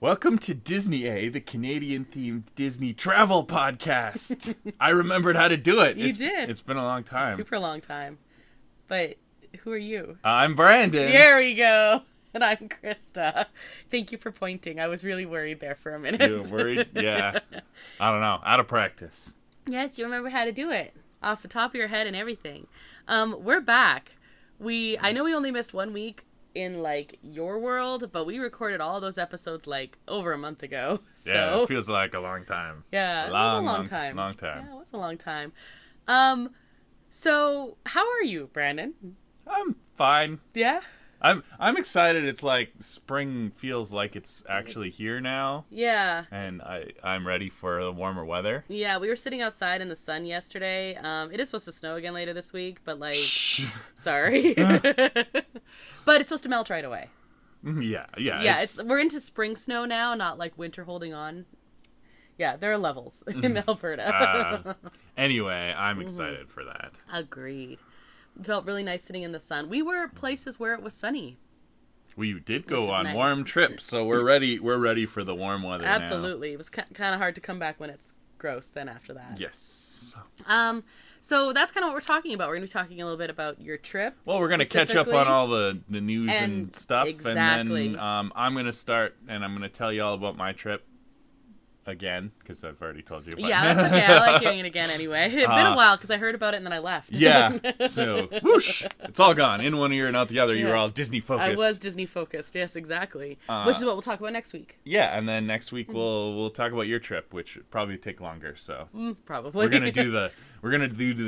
Welcome to Disney A, the Canadian-themed Disney travel podcast. I remembered how to do it. You did. It's been a long time. Super long time. But who are you? I'm Brandon. There we go. And I'm Krysta. Thank you for pointing. I was really worried there for a minute. You were worried? Yeah. I don't know. Out of practice. Yes, you remember how to do it. Off the top of your head and everything. We're back. I know we only missed 1 week in your world, but we recorded all those episodes over a month ago. So Yeah, it feels like a long time. Yeah, it was a long time. Long time. Yeah, it was a long time. So how are you, Brandon? I'm fine. Yeah? I'm excited. It's like spring feels like it's actually here now. Yeah. And I'm ready for the warmer weather. Yeah, we were sitting outside in the sun yesterday. It is supposed to snow again later this week, but sorry. But it's supposed to melt right away. Yeah. Yeah, we're into spring snow now, not winter holding on. Yeah, there are levels in Alberta. Anyway, I'm excited for that. Agreed. It felt really nice sitting in the sun. We were places where it was sunny. We did go on nice. warm trips, so we're ready. We're ready for the warm weather now. Absolutely. It was kind of hard to come back when it's gross then after that. Yes. So that's kind of what we're talking about. We're going to be talking a little bit about your trip. Well, we're going to catch up on all the news and stuff. Exactly. And then I'm going to start, and I'm going to tell you all about my trip again, because I've already told you about it. Yeah, that's okay. I like doing it again anyway. It's been a while because I heard about it and then I left. Yeah. So, whoosh. It's all gone. In one ear and out the other. You were all Disney focused. I was Disney focused. Yes, exactly. Which is what we'll talk about next week. Yeah, and then next week we'll talk about your trip, which would probably take longer. So probably we're gonna do the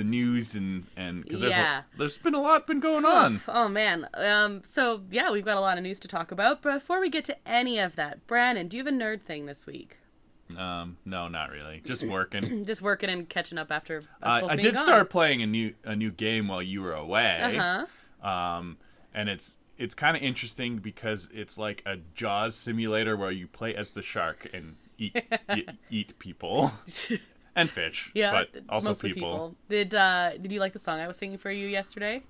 news and because there's been a lot going on. Oh man. So yeah, we've got a lot of news to talk about. But before we get to any of that, Brandon, do you have a nerd thing this week? No, not really. Just working. Just working and catching up after us both I being did gone. start playing a new game while you were away. And it's kind of interesting because it's like a Jaws simulator where you play as the shark and eat people and fish, but also people. Did you like the song I was singing for you yesterday?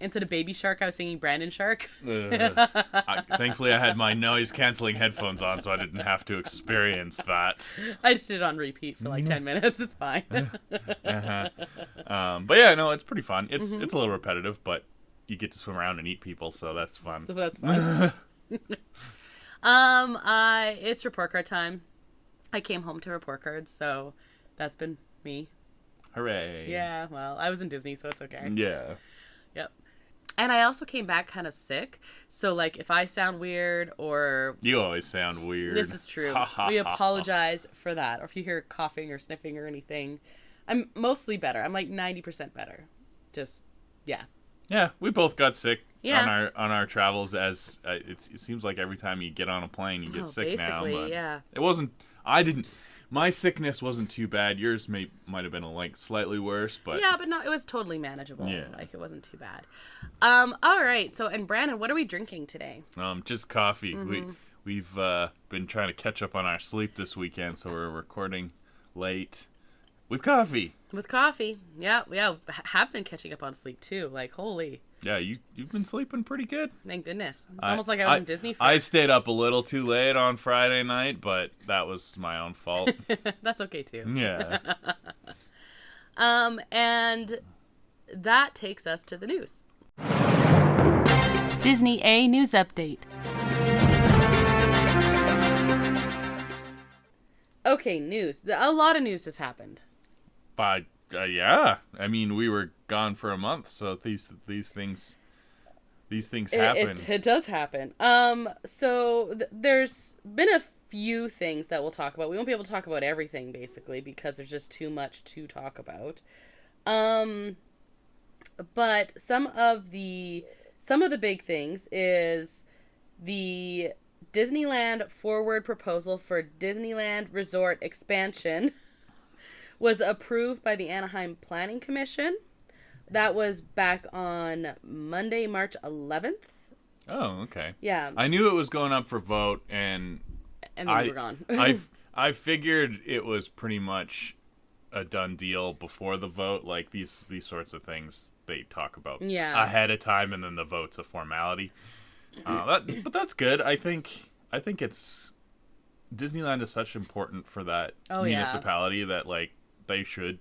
Instead of Baby Shark, I was singing Brandon Shark. Thankfully, I had my noise-canceling headphones on, so I didn't have to experience that. I just did it on repeat for 10 minutes. It's fine. But yeah, no, it's pretty fun. It's a little repetitive, but you get to swim around and eat people, so that's fun. So that's fun. It's report card time. I came home to report cards, so that's been me. Hooray. Yeah, well, I was in Disney, so it's okay. Yeah. Yep. And I also came back kind of sick. So, if I sound weird or... You always sound weird. This is true. We apologize for that. Or if you hear coughing or sniffing or anything, I'm mostly better. I'm 90% better. Just, yeah. Yeah, we both got sick on our travels as... it seems like every time you get on a plane, you get sick now. But yeah. It wasn't... My sickness wasn't too bad. Yours might have been slightly worse, but... Yeah, but no, it was totally manageable. Yeah. It wasn't too bad. All right, so, and Brandon, what are we drinking today? Just coffee. We've been trying to catch up on our sleep this weekend, so we're recording late with coffee. With coffee. Yeah, have been catching up on sleep, too. Holy... Yeah, you've been sleeping pretty good. Thank goodness. It's almost like I was in Disney. I stayed up a little too late on Friday night, but that was my own fault. That's okay too. Yeah. And that takes us to the news. Disney A News Update. Okay, news. A lot of news has happened. But yeah, I mean, we were gone for a month, so these things happen. It does happen. So there's been a few things that we'll talk about. We won't be able to talk about everything basically because there's just too much to talk about. But some of the big things is the Disneyland forward proposal for Disneyland Resort expansion was approved by the Anaheim Planning Commission. That was back on Monday, March 11th. Oh, okay. Yeah. I knew it was going up for vote, and then we were gone. I figured it was pretty much a done deal before the vote. These sorts of things they talk about ahead of time, and then the vote's a formality. But that's good. I think it's Disneyland is such important for that Oh, municipality that like they should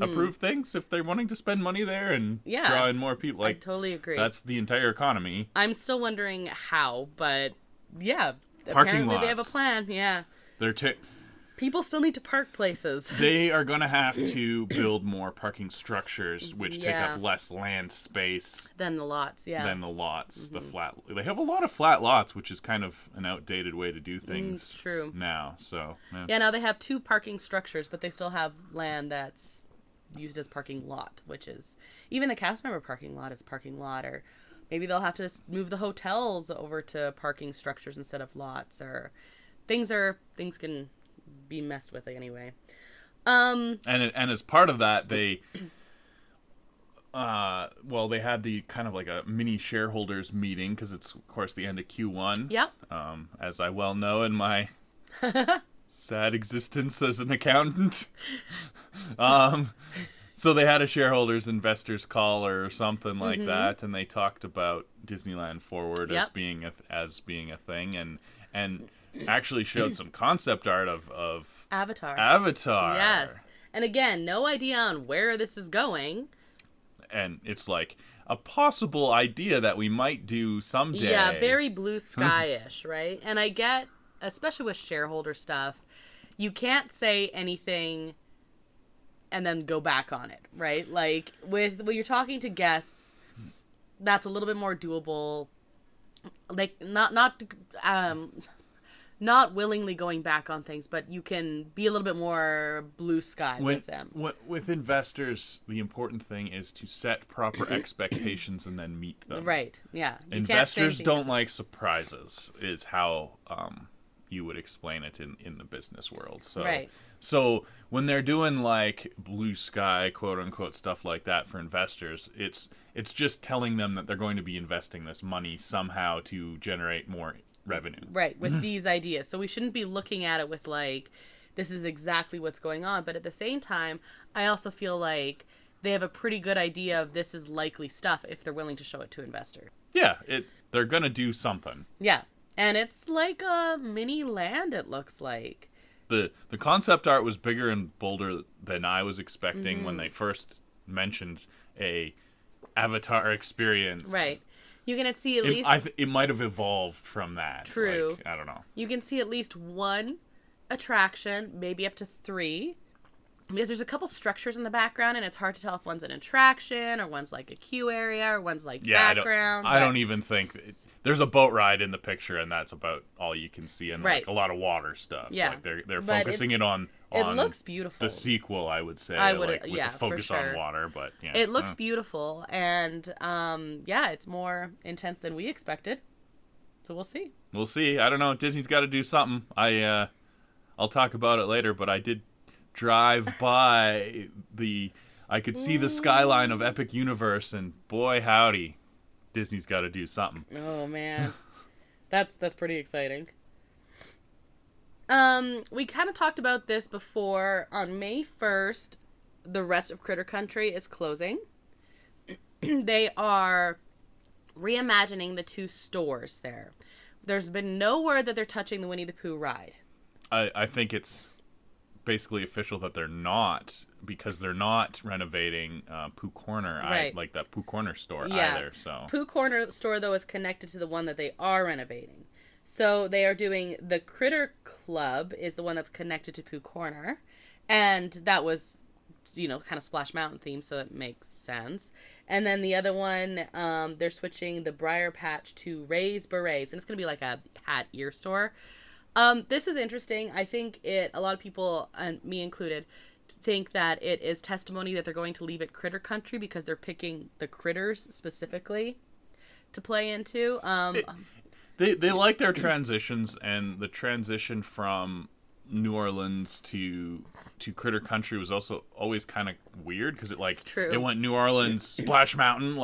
approve things if they're wanting to spend money there and draw in more people. Like, I totally agree. That's the entire economy. I'm still wondering how, but yeah, Parking apparently lots. they have a plan. Yeah, people still need to park places. They are going to have to build more parking structures, which take up less land space than the lots. Yeah, than the lots. The flat. They have a lot of flat lots, which is kind of an outdated way to do things. True. Now, so yeah. Now they have 2 parking structures, but they still have land that's used as parking lot, which is even the cast member parking lot is parking lot, or maybe they'll have to move the hotels over to parking structures instead of lots, or things can be messed with anyway. And as part of that, they they had the kind of like a mini shareholders meeting because it's of course the end of Q1. Yep. As I well know in my sad existence as an accountant. So they had a shareholders investors call or something like that, and they talked about Disneyland Forward as being a thing, and actually showed some concept art of Avatar. Yes. And again, no idea on where this is going. And it's like a possible idea that we might do someday. Yeah, very blue sky-ish, right? And I get, especially with shareholder stuff, you can't say anything and then go back on it, right? Like when you're talking to guests, that's a little bit more doable. Like not willingly going back on things, but you can be a little bit more blue sky with them. With investors, the important thing is to set proper expectations and then meet them. Right. Yeah. Investors don't like surprises, is how you would explain it in the business world. So, right. So when they're doing like blue sky, quote unquote, stuff like that for investors, it's just telling them that they're going to be investing this money somehow to generate more revenue. Right, with these ideas. So we shouldn't be looking at it with like, this is exactly what's going on. But at the same time, I also feel like they have a pretty good idea of this is likely stuff if they're willing to show it to investors. Yeah, they're going to do something. Yeah, and it's like a mini land, it looks like. The concept art was bigger and bolder than I was expecting when they first mentioned a Avatar experience. Right. You can see at least... it might have evolved from that. True. Like, I don't know. You can see at least 1 attraction, maybe up to 3. Because there's a couple structures in the background, and it's hard to tell if one's an attraction, or one's like a queue area, or one's like background. I don't even think... There's a boat ride in the picture, and that's about all you can see, and like a lot of water stuff. Yeah. Like they're focusing it on it looks beautiful. The sequel, I would say. I would, like, with the focus on water, but yeah. It looks beautiful, and it's more intense than we expected. So we'll see. We'll see. I don't know. Disney's got to do something. I'll talk about it later, but I did drive by I could see the skyline of Epic Universe, and boy howdy, Disney's got to do something. Oh man, that's pretty exciting. We kind of talked about this before. On May 1st, the rest of Critter Country is closing. They are reimagining the 2 stores there. There's been no word that they're touching the Winnie the Pooh ride. I think it's basically official that they're not, because they're not renovating Pooh Corner, like that Pooh Corner store either. So Pooh Corner store, though, is connected to the one that they are renovating. So they are doing the Critter Club is the one that's connected to Pooh Corner, and that was, kind of Splash Mountain theme, so it makes sense. And then the other one, they're switching the Briar Patch to Ray's Berets, and it's gonna be like a hat ear store. This is interesting. I think a lot of people, and me included, think that it is testimony that they're going to leave it Critter Country because they're picking the critters specifically to play into. They like their transitions, and the transition from New Orleans to Critter Country was also always kind of weird because it went New Orleans, Splash Mountain,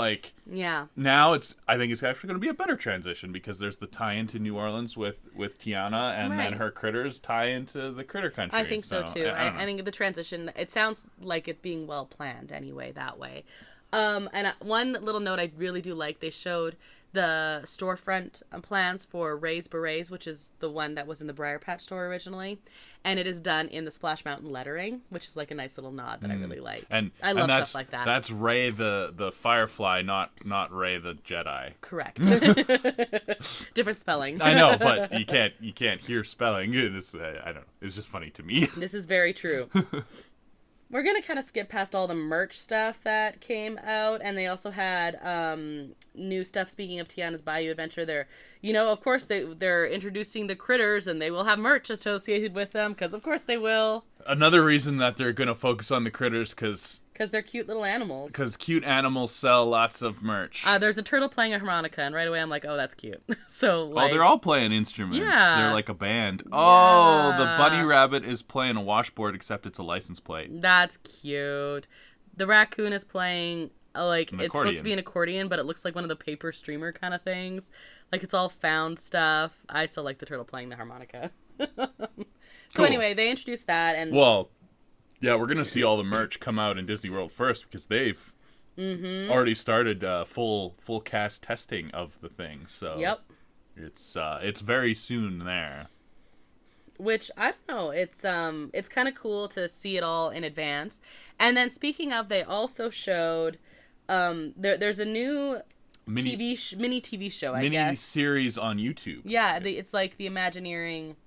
now I think it's actually going to be a better transition because there's the tie into New Orleans with Tiana, and then her critters tie into the Critter Country. I think so too. I think the transition, it sounds like it being well planned anyway that way. And one little note I really do like, they showed the storefront plans for Ray's Berets, which is the one that was in the Briar Patch store originally, and it is done in the Splash Mountain lettering, which is like a nice little nod that I really like. And I love and stuff like that. That's Ray the Firefly, not Ray the Jedi. Correct. Different spelling. I know, but you can't hear spelling. It's, I don't know. It's just funny to me. This is very true. We're going to kind of skip past all the merch stuff that came out, and they also had new stuff. Speaking of Tiana's Bayou Adventure, of course, they're introducing the critters, and they will have merch associated with them, because of course they will. Another reason that they're going to focus on the critters, because they're cute little animals. Because cute animals sell lots of merch. There's a turtle playing a harmonica, and right away I'm like, oh, that's cute. So, like... Oh, they're all playing instruments. Yeah. They're like a band. Yeah. Oh, the bunny rabbit is playing a washboard, except it's a license plate. That's cute. The raccoon is playing, it's supposed to be an accordion, but it looks like one of the paper streamer kind of things. Like, it's all found stuff. I still like the turtle playing the harmonica. So anyway, they introduced that, and... Well, yeah, we're going to see all the merch come out in Disney World first, because they've already started full cast testing of the thing, so... Yep. It's very soon there. Which, I don't know, it's kind of cool to see it all in advance. And then, speaking of, they also showed, there's a new... mini TV show, I guess. Mini series on YouTube. Yeah, it's like the Imagineering...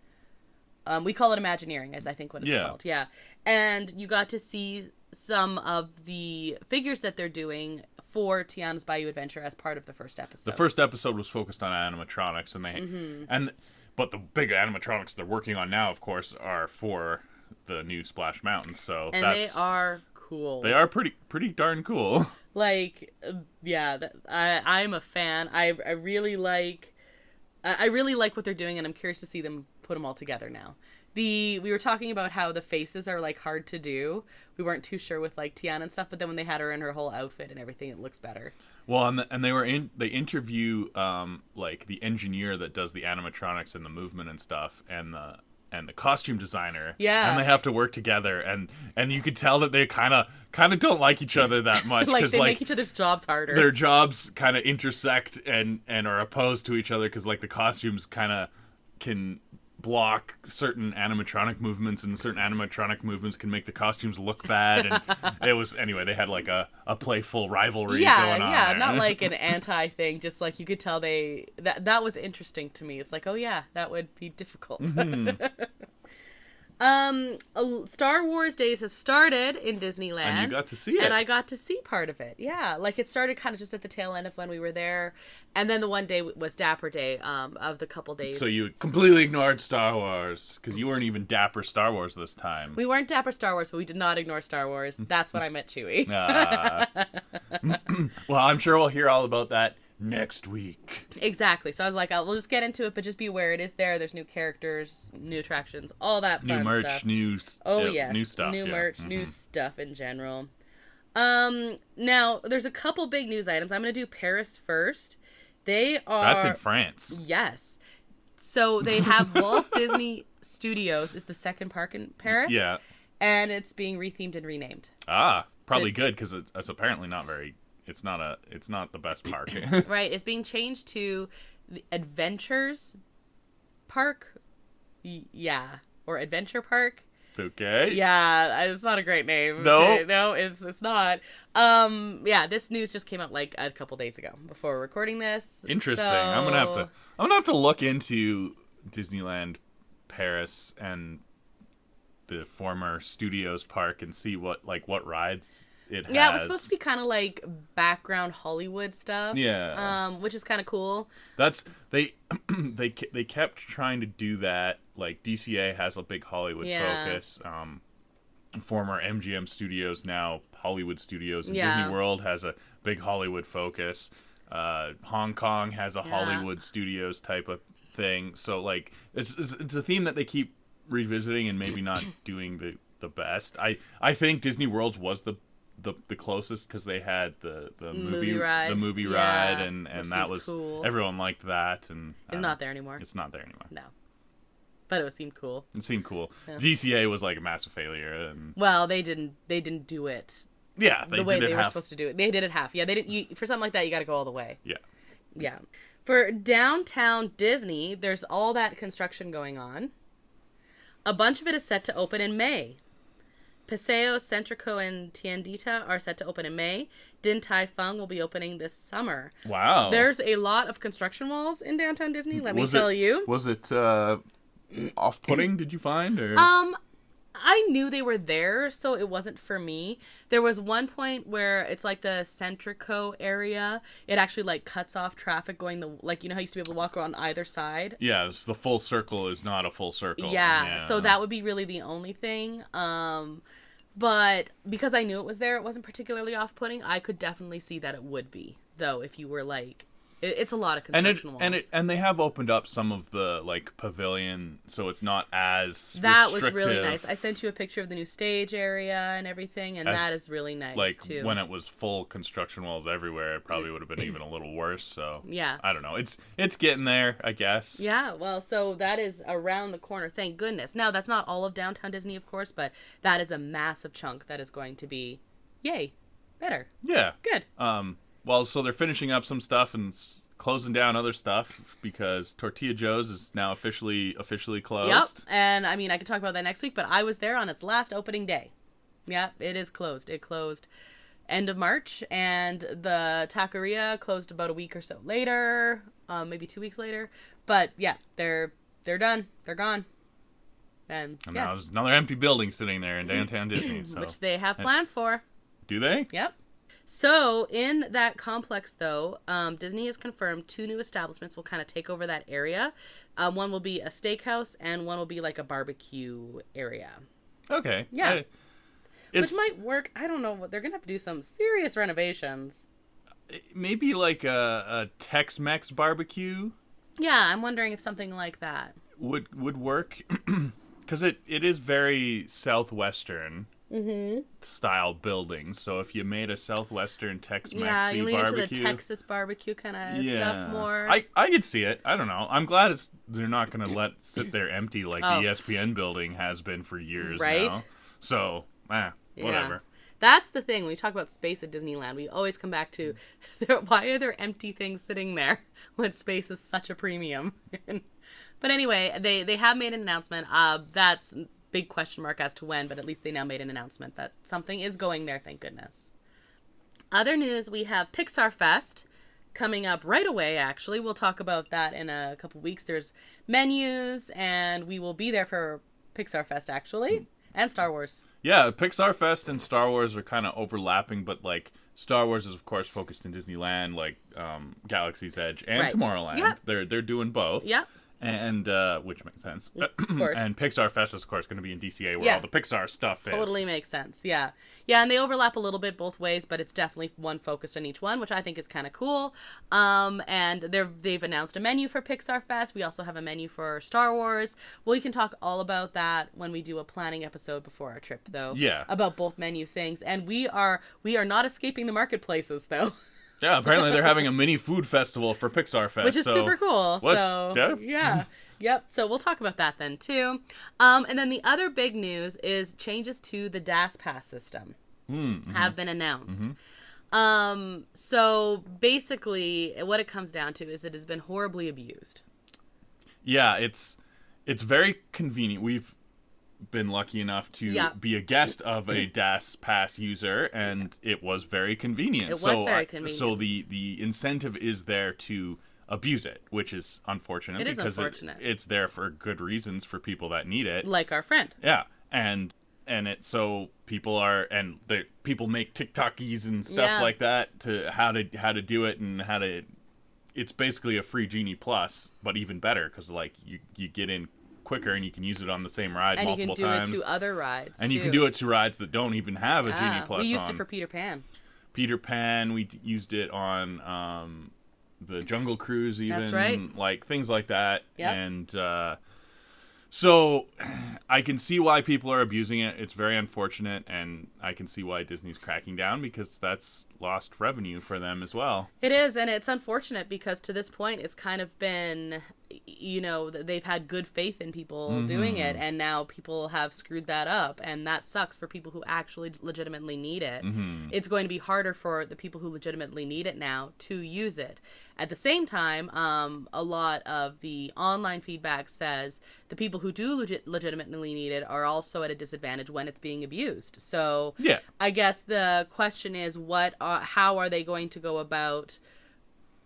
we call it Imagineering, as I think what it's called. Yeah. And you got to see some of the figures that they're doing for Tiana's Bayou Adventure as part of the first episode. The first episode was focused on animatronics, but the big animatronics they're working on now, of course, are for the new Splash Mountain. So they are cool. They are pretty darn cool. Like, yeah, I'm a fan. I really like what they're doing, and I'm curious to see them put them all together now. We were talking about how the faces are like hard to do. We weren't too sure with like Tiana and stuff, but then when they had her in her whole outfit and everything, it looks better. Well, and they interview like the engineer that does the animatronics and the movement and stuff, and the costume designer. Yeah. And they have to work together, and you could tell that they kind of don't like each other that much. Like they make each other's jobs harder. Their jobs kind of intersect and are opposed to each other, because like the costumes kind of can block certain animatronic movements, and certain animatronic movements can make the costumes look bad, and they had like a playful rivalry going on. Yeah, there. not like an anti thing, just like you could tell that was interesting to me. It's like, oh yeah, that would be difficult. Star Wars days have started in Disneyland. And you got to see it. And I got to see part of it. Yeah, like it started kind of just at the tail end of when we were there. And then the one day was Dapper Day of the couple days. So you completely ignored Star Wars, because you weren't even Dapper Star Wars this time. We weren't Dapper Star Wars, but we did not ignore Star Wars. That's when I met Chewie. Well, I'm sure we'll hear all about that next week. Exactly. So I was like, we'll just get into it, but just be aware it is there. There's new characters, new attractions, all that fun new merch, stuff. New stuff. New merch, new stuff in general. Now, there's a couple big news items. I'm going to do Paris first. That's in France. Yes. So they have Walt Disney Studios is the second park in Paris. Yeah. And it's being rethemed and renamed. Probably good, because it's apparently not very... It's not the best park. Right. It's being changed to the Adventures Park. Yeah. Or Adventure Park. Okay. Yeah, it's not a great name. No, it's not. Yeah, this news just came out like a couple days ago before we're recording this. Interesting. So... I'm gonna have to look into Disneyland Paris and the former Studios Park and see what rides it has. Yeah, it was supposed to be kind of like background Hollywood stuff. Yeah. Which is kind of cool. That's they kept trying to do that. Like DCA has a big Hollywood focus. Former MGM Studios, now Hollywood Studios. And Disney World has a big Hollywood focus. Hong Kong has a Hollywood Studios type of thing. So like it's a theme that they keep revisiting and maybe not doing the best. I think Disney World's was the closest, because they had the movie ride, and that was cool. Everyone liked that, and it's not there anymore. It's not there anymore. No, but it seemed cool. It seemed cool. Yeah. DCA was like a massive failure, and well, they didn't do it. Yeah, the way they were supposed to do it. They did it half. Yeah, they didn't. For something like that, you got to go all the way. Yeah. Yeah. For downtown Disney, there's all that construction going on. A bunch of it is set to open in May. Paseo, Centrico, and Tiendita are set to open in May. Din Tai Fung will be opening this summer. Wow. There's a lot of construction walls in downtown Disney, let me tell you. Was it off-putting, did you find? Or? I knew they were there, so it wasn't for me. There was one point where it's like the Centrico area. It actually like cuts off traffic going like, you know how you used to be able to walk around either side? Yes, the full circle is not a full circle. Yeah, so that would be really the only thing. But because I knew it was there, it wasn't particularly off-putting. I could definitely see that it would be, though, if you were like... It's a lot of construction walls. And they have opened up some of the like pavilion, so it's not as that restrictive. was really nice. I sent you a picture of the new stage area and everything, and that is really nice like, too. When it was full construction walls everywhere, it probably would have been even a little worse. So yeah, I don't know. It's getting there, I guess. Yeah, well, so that is around the corner. Thank goodness. Now that's not all of downtown Disney, of course, but that is a massive chunk that is going to be, yay, better. Yeah. Good. Well, so they're finishing up some stuff and closing down other stuff because Tortilla Joe's is now officially closed. Yep, and I mean, I could talk about that next week, but I was there on its last opening day. Yep, it is closed. It closed end of March, and the taqueria closed about a week or so later, maybe 2 weeks later. But yeah, they're done. They're gone. And now there's another empty building sitting there in downtown Disney. So. Which they have plans for. Do they? Yep. So, in that complex, though, Disney has confirmed 2 new establishments will kind of take over that area. One will be a steakhouse, and one will be like a barbecue area. Okay. Yeah. Which might work. I don't know. They're going to have to do some serious renovations. Maybe like a Tex-Mex barbecue? Yeah, I'm wondering if something like that would work. Because it is very Southwestern. Style buildings. So if you made a Southwestern Tex-Mex you lean barbecue, into the Texas barbecue kind of stuff more. I could see it. I don't know. I'm glad they're not going to let sit there empty like the ESPN building has been for years now. So, whatever. Yeah. That's the thing. When we talk about space at Disneyland, we always come back to why are there empty things sitting there when space is such a premium? But anyway, they have made an announcement. That's big question mark as to when, but at least they now made an announcement that something is going there, thank goodness. Other news, we have Pixar Fest coming up right away, actually. We'll talk about that in a couple weeks. There's menus, and we will be there for Pixar Fest, actually, and Star Wars. Yeah, Pixar Fest and Star Wars are kind of overlapping, but, like, Star Wars is, of course, focused in Disneyland, like Galaxy's Edge and Tomorrowland. Yeah. They're doing both. Yeah. And which makes sense. Of course. And Pixar Fest is, of course, going to be in DCA where all the Pixar stuff is. Totally makes sense. Yeah. Yeah, and they overlap a little bit both ways, but it's definitely one focused on each one, which I think is kind of cool. And they've announced a menu for Pixar Fest. We also have a menu for Star Wars. We can talk all about that when we do a planning episode before our trip, though. Yeah. About both menu things. And we are not escaping the marketplaces, though. Yeah, apparently they're having a mini food festival for Pixar Fest. Which is super cool. What? So, yeah. Yep. So we'll talk about that then, too. And then the other big news is changes to the DAS Pass system have been announced. So basically, what it comes down to is it has been horribly abused. Yeah, it's very convenient. We've been lucky enough to be a guest of a DAS Pass user, and it was very convenient. It was very convenient. So the incentive is there to abuse it, which is unfortunate. It is unfortunate. It's there for good reasons for people that need it. Like our friend. Yeah, and so people people make TikTokies and stuff like that to how to do it and how to. It's basically a free Genie Plus, but even better because like you get in quicker and you can use it on the same ride multiple times. And you can do it to other rides, and you can do it to rides that don't even have a Genie Plus on. We used it for Peter Pan. We used it on the Jungle Cruise even. That's right. Like, things like that. Yep. And so I can see why people are abusing it. It's very unfortunate, and I can see why Disney's cracking down because that's lost revenue for them as well. It is, and it's unfortunate because to this point it's kind of been they've had good faith in people doing it, and now people have screwed that up, and that sucks for people who actually legitimately need it. It's going to be harder for the people who legitimately need it now to use it. At the same time, a lot of the online feedback says the people who do legitimately need it are also at a disadvantage when it's being abused. So yeah, I guess the question is, how are they going to go about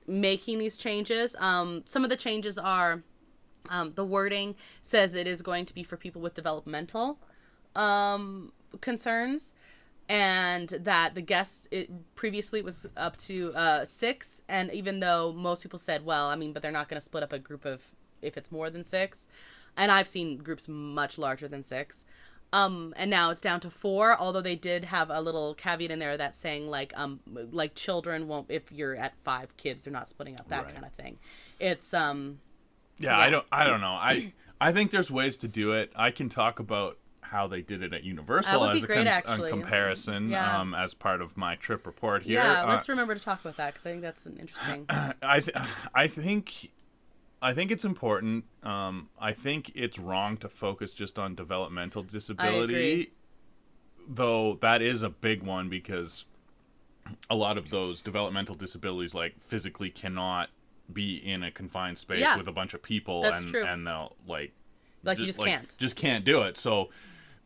making these changes? Some of the changes are, the wording says it is going to be for people with developmental concerns, and that the guests, previously it was up to 6, and even though most people said, well, I mean, but they're not going to split up a group of, if it's more than 6, and I've seen groups much larger than 6. And now it's down to 4, although they did have a little caveat in there that's saying like children won't, if you're at 5 kids, they're not splitting up, that kind of thing. It's yeah. I don't know. I think there's ways to do it. I can talk about how they did it at Universal as a comparison, as part of my trip report here. Yeah, let's remember to talk about that, because I think that's an interesting. I think it's important. I think it's wrong to focus just on developmental disability, though that is a big one, because a lot of those developmental disabilities, like, physically cannot be in a confined space with a bunch of people. That's true. And they'll you just can't do it. So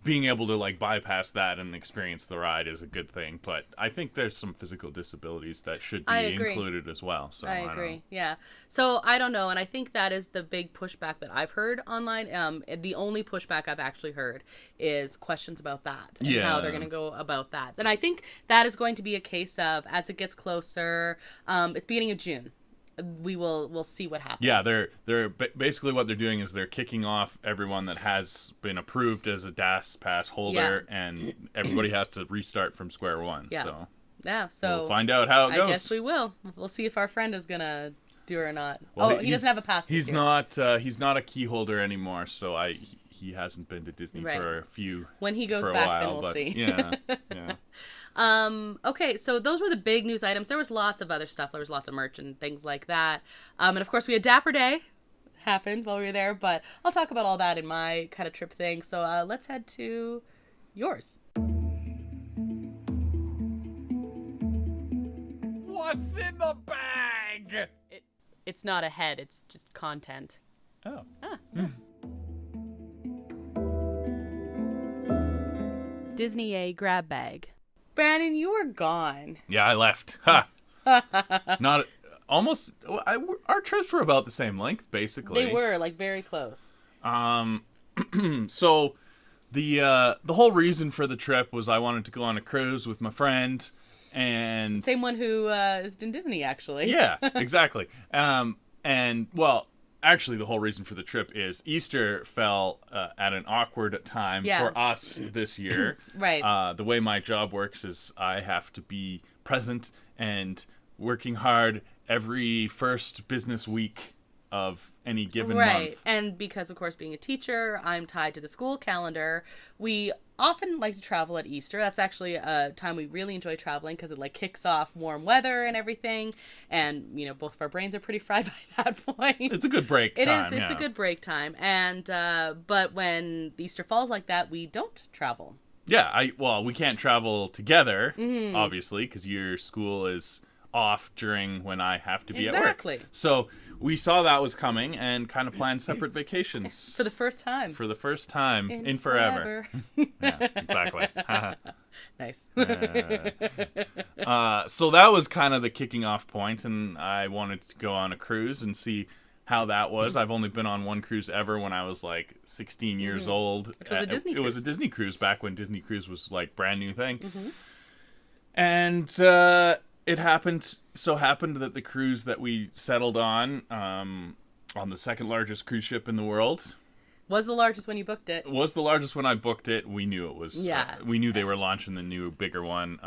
being able to bypass that and experience the ride is a good thing. But I think there's some physical disabilities that should be included as well. So I agree. Yeah. So I don't know. And I think that is the big pushback that I've heard online. The only pushback I've actually heard is questions about that and how they're going to go about that. And I think that is going to be a case of, as it gets closer, it's beginning of June. We'll see what happens. Yeah, they're basically what they're doing is they're kicking off everyone that has been approved as a DAS pass holder, and everybody has to restart from square one. So we'll find out how it goes. I guess we will. We'll see if our friend is gonna do it or not. Well, he doesn't have a pass. He's not a key holder anymore, so he hasn't been to Disney for a few. When he goes back, then we'll see. Yeah. Okay, so those were the big news items. There was lots of other stuff. There was lots of merch and things like that. And of course we had Dapper Day happened while we were there, but I'll talk about all that in my kind of trip thing. So let's head to yours. What's in the bag? It's not a head, it's just content. Oh. Yeah. Disney A grab bag. Brandon, you were gone. Yeah, I left. Ha! Not almost. Our trips were about the same length, basically. They were very close. So the whole reason for the trip was I wanted to go on a cruise with my friend, and same one who is in Disney, actually. Yeah, exactly. And well, actually, the whole reason for the trip is Easter fell at an awkward time for us this year. Right. The way my job works is I have to be present and working hard every first business week of any given month. Right. And because, of course, being a teacher, I'm tied to the school calendar. We often like to travel at Easter. That's actually a time we really enjoy traveling because it kicks off warm weather and everything. And, both of our brains are pretty fried by that point. It's a good break time. It's a good break time. And, but when Easter falls like that, we don't travel. Yeah. We can't travel together, obviously, because your school is off during when I have to be at work. Exactly. So we saw that was coming and kind of planned separate vacations. For the first time. For the first time in forever. Yeah, exactly. Nice. So that was kind of the kicking off point, and I wanted to go on a cruise and see how that was. I've only been on one cruise ever when I was 16 years old. Which was a Disney cruise. It was a Disney cruise back when Disney Cruise was brand new thing. And it happened that the cruise that we settled on the second largest cruise ship in the world, was the largest when you booked it. Was the largest when I booked it. We knew it was. Yeah. We knew they were launching the new, bigger one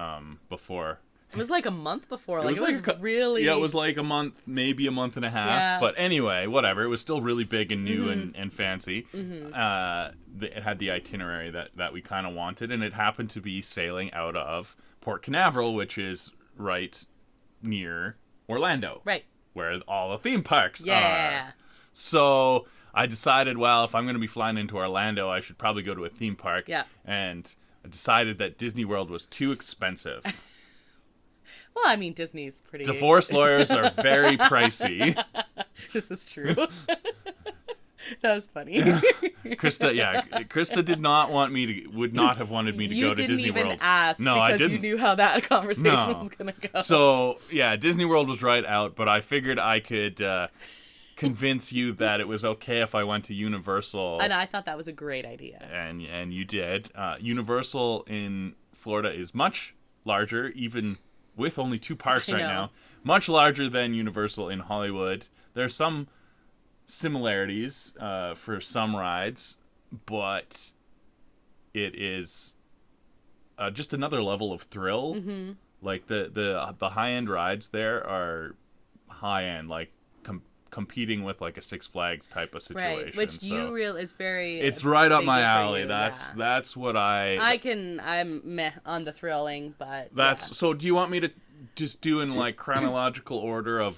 before. It was a month before. It was really. Yeah, it was a month, maybe a month and a half. Yeah. But anyway, whatever. It was still really big and new and fancy. It had the itinerary that we kind of wanted, and it happened to be sailing out of Port Canaveral, which is right near Orlando. Right. Where all the theme parks are. So I decided, well, if I'm going to be flying into Orlando, I should probably go to a theme park. Yeah. And I decided that Disney World was too expensive. Well, I mean, Disney's pretty... Divorce lawyers are very pricey. This is true. That was funny. Krysta did not want me to, would not have wanted me to go to Disney World. You didn't even ask no, I didn't. You knew how that conversation was going to go. So, yeah, Disney World was right out, but I figured I could convince you that it was okay if I went to Universal. And I thought that was a great idea. And you did. Universal in Florida is much larger, even with only 2 parks right now. Much larger than Universal in Hollywood. There's some similarities for some rides, but it is just another level of thrill. Mm-hmm. Like the high end rides there are high end, like competing with like a Six Flags type of situation. Right, which is very. It's right up my alley. That's what I'm meh on the thrilling, but So. Do you want me to just do in like chronological order of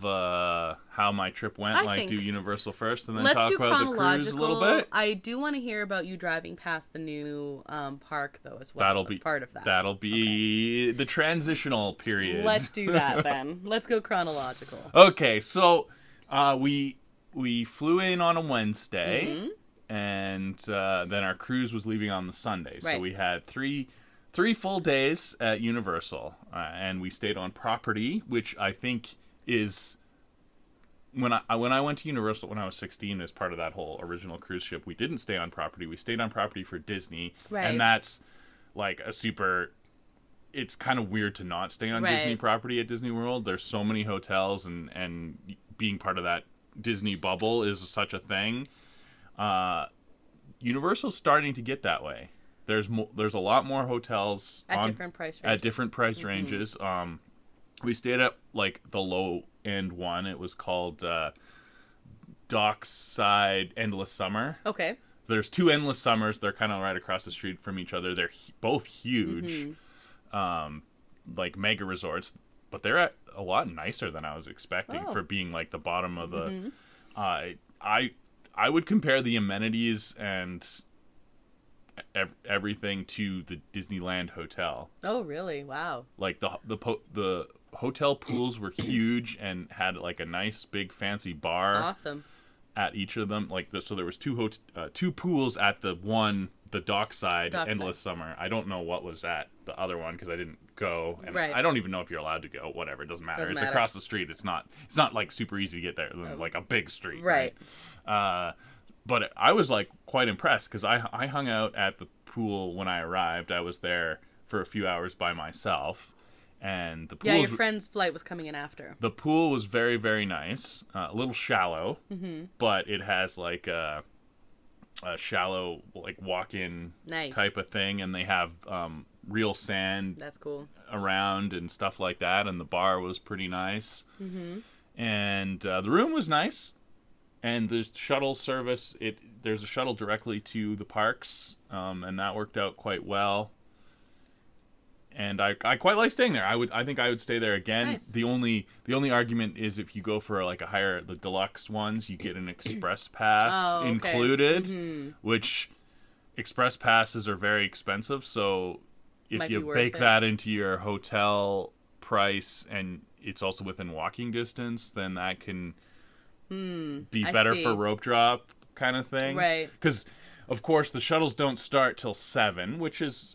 how my trip went? Do Universal first, and then talk about the cruise a little bit. I do want to hear about you driving past the new park though as well. That'll be part of that. That'll be the transitional period. Let's do that then. Let's go chronological. Okay, so we flew in on a Wednesday, mm-hmm. and then our cruise was leaving on the Sunday. Right. So we had three full days at Universal, and we stayed on property, which I think is when I went to Universal when I was 16 as part of that whole original cruise ship. We didn't stay on property. We stayed on property for Disney, right. And that's like a super. It's kind of weird to not stay on Disney property at Disney World. There's so many hotels, and being part of that Disney bubble is such a thing. Universal's starting to get that way. There's a lot more hotels at different price mm-hmm. ranges. We stayed at like the low end one. It was called Dockside Endless Summer. Okay. There's 2 Endless Summers. They're kind of right across the street from each other. They're both huge, mm-hmm. Like mega resorts, but they're a lot nicer than I was expecting for being like the bottom of the. Mm-hmm. I would compare the amenities and everything to the Disneyland hotel. Oh, really? Wow. Like the hotel pools were huge and had like a nice big fancy bar. Awesome. At each of them, so there was 2 pools at the Dockside Endless Summer. I don't know what was at the other one because I didn't go, and I don't even know if you're allowed to go. Whatever, it doesn't matter. It's across the street. It's not like super easy to get there. Like a big street, right? But I was like quite impressed because I hung out at the pool when I arrived. I was there for a few hours by myself, and the pool. Yeah, your friend's flight was coming in after. The pool was very, very nice. A little shallow, mm-hmm. but it has like a shallow like walk-in type of thing, and they have real sand. That's cool. Around and stuff like that, and the bar was pretty nice. Mm-hmm. And the room was nice. And the shuttle service, there's a shuttle directly to the parks, and that worked out quite well. And I quite like staying there. I think I would stay there again. Nice. The only argument is if you go for like the deluxe ones, you get an express pass included, mm-hmm. which express passes are very expensive. So if you bake that into your hotel price and it's also within walking distance, then that can be better for rope drop kind of thing. Right. Because, of course, the shuttles don't start till 7, which is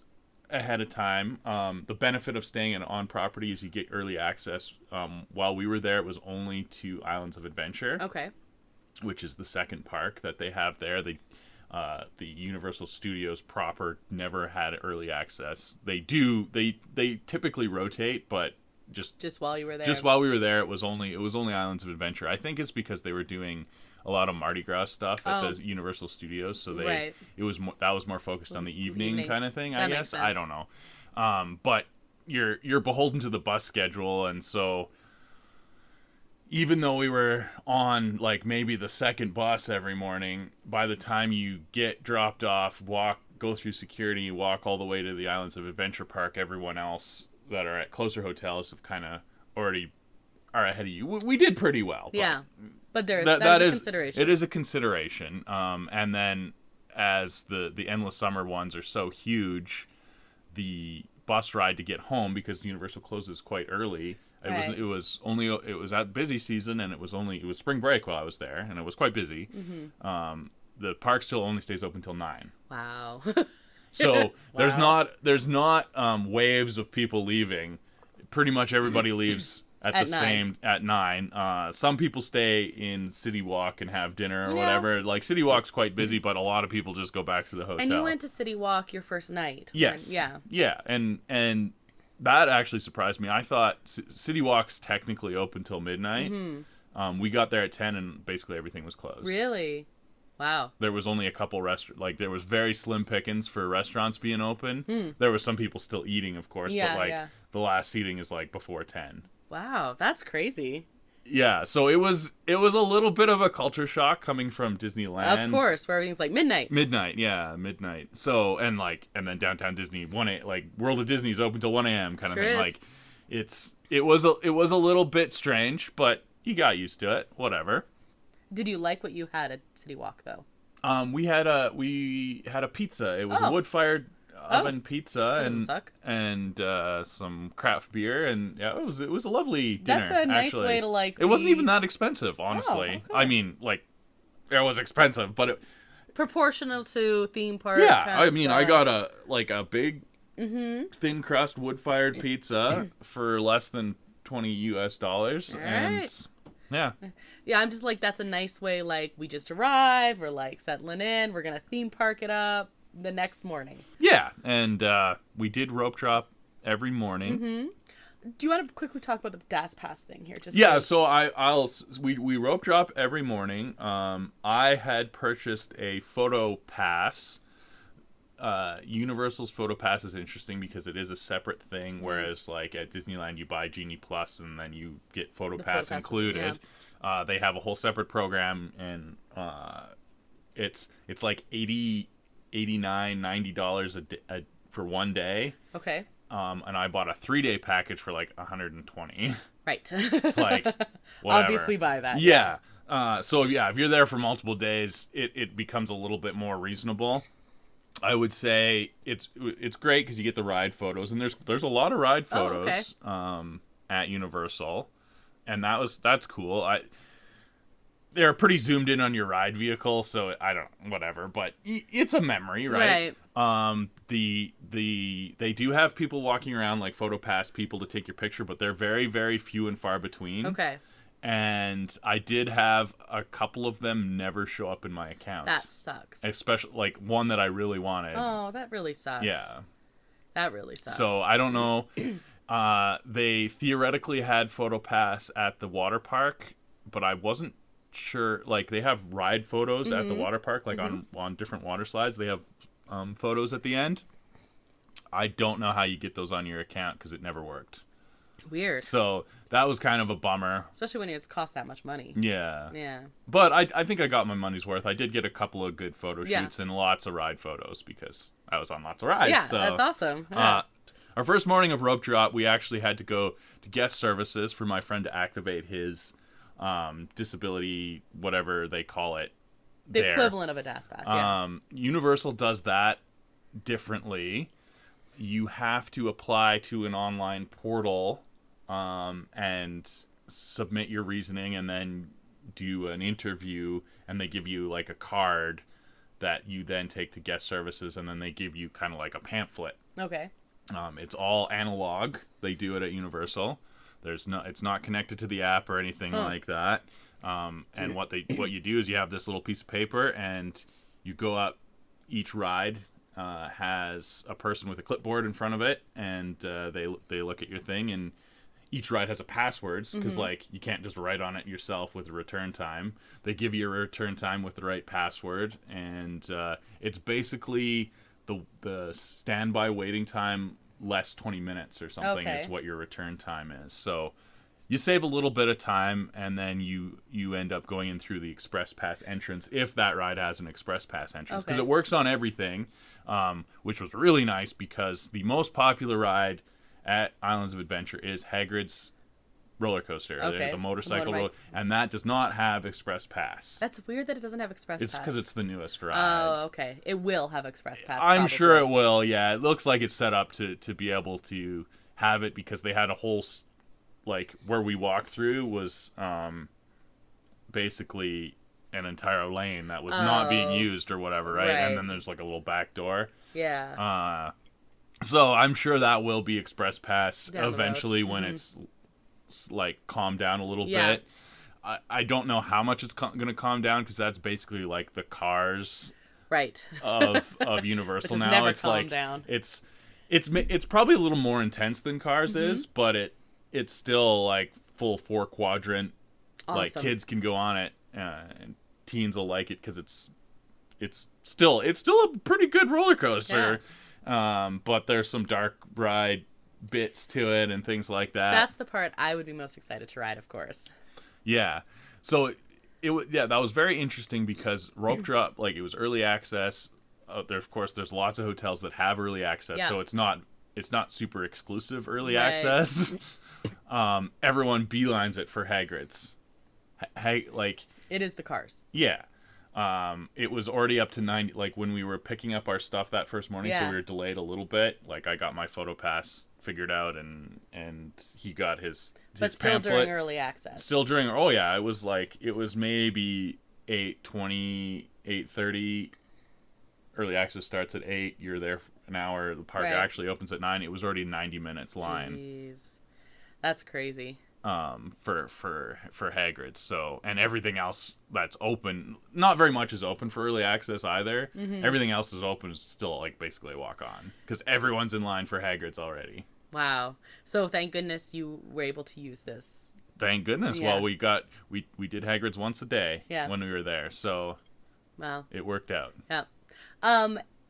ahead of time. The benefit of staying on property is you get early access. While we were there, it was only to Islands of Adventure. Okay. Which is the second park that they have there. The Universal Studios proper never had early access. They do. They typically rotate, but just while you were there. Just while we were there, it was only Islands of Adventure. I think it's because they were doing a lot of Mardi Gras stuff at the Universal Studios, so that was more focused on the evening kind of thing. I guess I don't know, but you're beholden to the bus schedule, and so even though we were on like maybe the second bus every morning, by the time you get dropped off, go through security, walk all the way to the Islands of Adventure Park, everyone else that are at closer hotels have kind of already are ahead of you. We did pretty well. But But that's a consideration. It is a consideration. And then as the endless summer ones are so huge, the bus ride to get home, because Universal closes quite early. It was at busy season, and it was spring break while I was there, and it was quite busy. Mm-hmm. The park still only stays open till 9. Wow. So there's not waves of people leaving. Pretty much everybody leaves at 9. Some people stay in City Walk and have dinner or whatever. Like, City Walk's quite busy, but a lot of people just go back to the hotel. And you went to City Walk your first night. Yes. Yeah, and that actually surprised me. I thought City Walk's technically open till midnight. Mm-hmm. We got there at 10, and basically everything was closed. Really? Wow. There was only a couple there was very slim pickings for restaurants being open. There was some people still eating, of course, but the last seating is before 10. Wow, that's crazy. Yeah, so it was a little bit of a culture shock coming from Disneyland. Of course, where everything's midnight. Midnight. So and then downtown Disney World of Disney is open till 1 a.m. kind of thing. It was a little bit strange, but you got used to it. Whatever. Did you like what you had at City Walk though? We had a pizza. It was a wood-fired oven pizza and some craft beer, and it was a lovely dinner. That's a nice way to It wasn't even that expensive, honestly. Oh, okay. I mean, it was expensive, but proportional to theme park. Yeah, I got a big thin crust wood-fired pizza for less than $20. Right. Yeah. Yeah, I'm just that's a nice way. We just arrived. We're settling in. We're gonna theme park it up the next morning. Yeah, and we did rope drop every morning. Mm-hmm. Do you want to quickly talk about the DAS Pass thing here? So we rope drop every morning. I had purchased a photo pass. Universal's photo pass is interesting because it is a separate thing, whereas at Disneyland you buy Genie Plus and then you get photo pass included. Yeah. They have a whole separate program, and it's $80, $89, $90 for one day. Okay. And I bought a 3-day package for $120. Right. It's whatever. Obviously buy that. Yeah. So if you're there for multiple days, it becomes a little bit more reasonable. I would say it's great because you get the ride photos, and there's a lot of ride photos at Universal, and that's cool. They're pretty zoomed in on your ride vehicle, so whatever, but it's a memory, right? They do have people walking around photo pass people to take your picture, but they're very, very few and far between. Okay. And I did have a couple of them never show up in my account. That sucks. Especially one that I really wanted. Oh, that really sucks. Yeah. That really sucks. So I don't know. They theoretically had PhotoPass at the water park, but I wasn't sure. They have ride photos at the water park, on different water slides. They have photos at the end. I don't know how you get those on your account because it never worked. Weird. So that was kind of a bummer. Especially when it's cost that much money. Yeah. Yeah. But I think I got my money's worth. I did get a couple of good photo shoots and lots of ride photos because I was on lots of rides. Yeah, so, that's awesome. Yeah. Our first morning of rope drop, we actually had to go to guest services for my friend to activate his disability, whatever they call it. The equivalent of a DAS Pass, yeah. Universal does that differently. You have to apply to an online portal and submit your reasoning, and then do an interview, and they give you a card that you then take to guest services, and then they give you kind of a pamphlet. Okay. It's all analog. They do it at Universal. It's not connected to the app or anything like that. And what you do is you have this little piece of paper, and you go up. Each ride has a person with a clipboard in front of it, and they look at your thing, and each ride has a passwords because you can't just write on it yourself with a return time. They give you a return time with the right password, and it's basically the standby waiting time less 20 minutes or something is what your return time is. So you save a little bit of time, and then you end up going in through the Express Pass entrance if that ride has an Express Pass entrance, because it works on everything, which was really nice because the most popular ride at Islands of Adventure is Hagrid's roller coaster, Okay. the motorcycle The motorbike. roller, and that does not have express pass. That's weird that it doesn't have express It's pass. because it's the newest ride. Oh, okay. It will have express pass. I'm probably. sure it will. Yeah, it looks like it's set up to be able to have it because they had a whole like where we walked through was basically an entire lane that was not being used or whatever, right? And then there's like a little back door. Yeah. So I'm sure that will be express pass Down eventually when it's like calmed down a little bit. I don't know how much it's going to calm down because that's basically like the Cars right. of Universal now. Never it's calmed like down. It's probably a little more intense than Cars is, but it's still like full 4-quadrant. Awesome. Like kids can go on it and teens will like it because it's still a pretty good roller coaster. Yeah. But there's some dark ride bits to it and things like that. That's the part I would be most excited to ride, of course. Yeah. So that was very interesting because Rope Drop, like it was early access. There's lots of hotels that have early access, so it's not super exclusive early access. Everyone beelines it for Hagrid's. Like it is the Cars. Yeah. It was already up to 90, like when we were picking up our stuff that first morning, so we were delayed a little bit. Like I got my photo pass figured out and he got his but still pamphlet. During early access. It was maybe 8:20, 8:30. Early access starts at 8. You're there for an hour. The park actually opens at 9. It was already 90 minutes line. Jeez. That's crazy. For Hagrid. So, and everything else that's open, not very much is open for early access either. Everything else is open, still like basically a walk on because everyone's in line for Hagrid's already. Wow. So thank goodness you were able to use this. Thank goodness. Yeah. Well, we did Hagrid's once a day when we were there. So wow. It worked out. Yeah.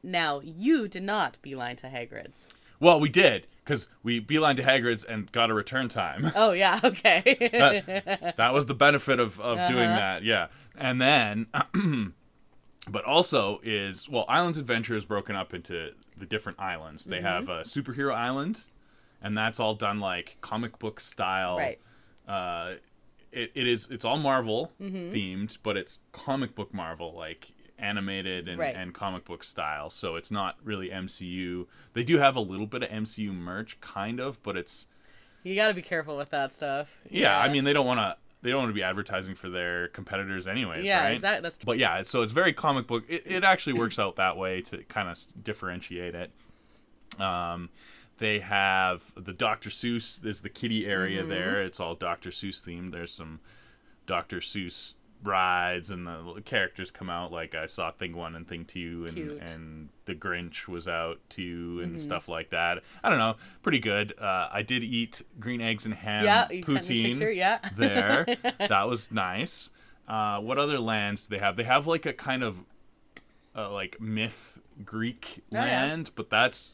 Now you did not beeline to Hagrid's. Well, we did, because we beelined to Hagrid's and got a return time. Oh, yeah, okay. that was the benefit of doing that, yeah. And then, but also Islands Adventure is broken up into the different islands. They have a Superhero Island, and that's all done like comic book style. Right. It's all Marvel themed, but it's comic book Marvel, like animated and comic book style, so it's not really MCU. They do have a little bit of MCU merch, kind of, but it's you got to be careful with that stuff. Yeah, I mean they don't want to be advertising for their competitors anyways, yeah, right? Exactly. That's but yeah, so it's very comic book. It actually works out that way to kind of differentiate it. They have the Dr. Seuss. There's the kiddie area there. It's all Dr. Seuss themed. There's some Dr. Seuss rides and the characters come out, like I saw Thing 1 and Thing 2 and the Grinch was out too and stuff like that. I don't know, pretty good. I did eat green eggs and ham poutine there. That was nice. What other lands do they have? They have like a kind of like myth Greek land, but that's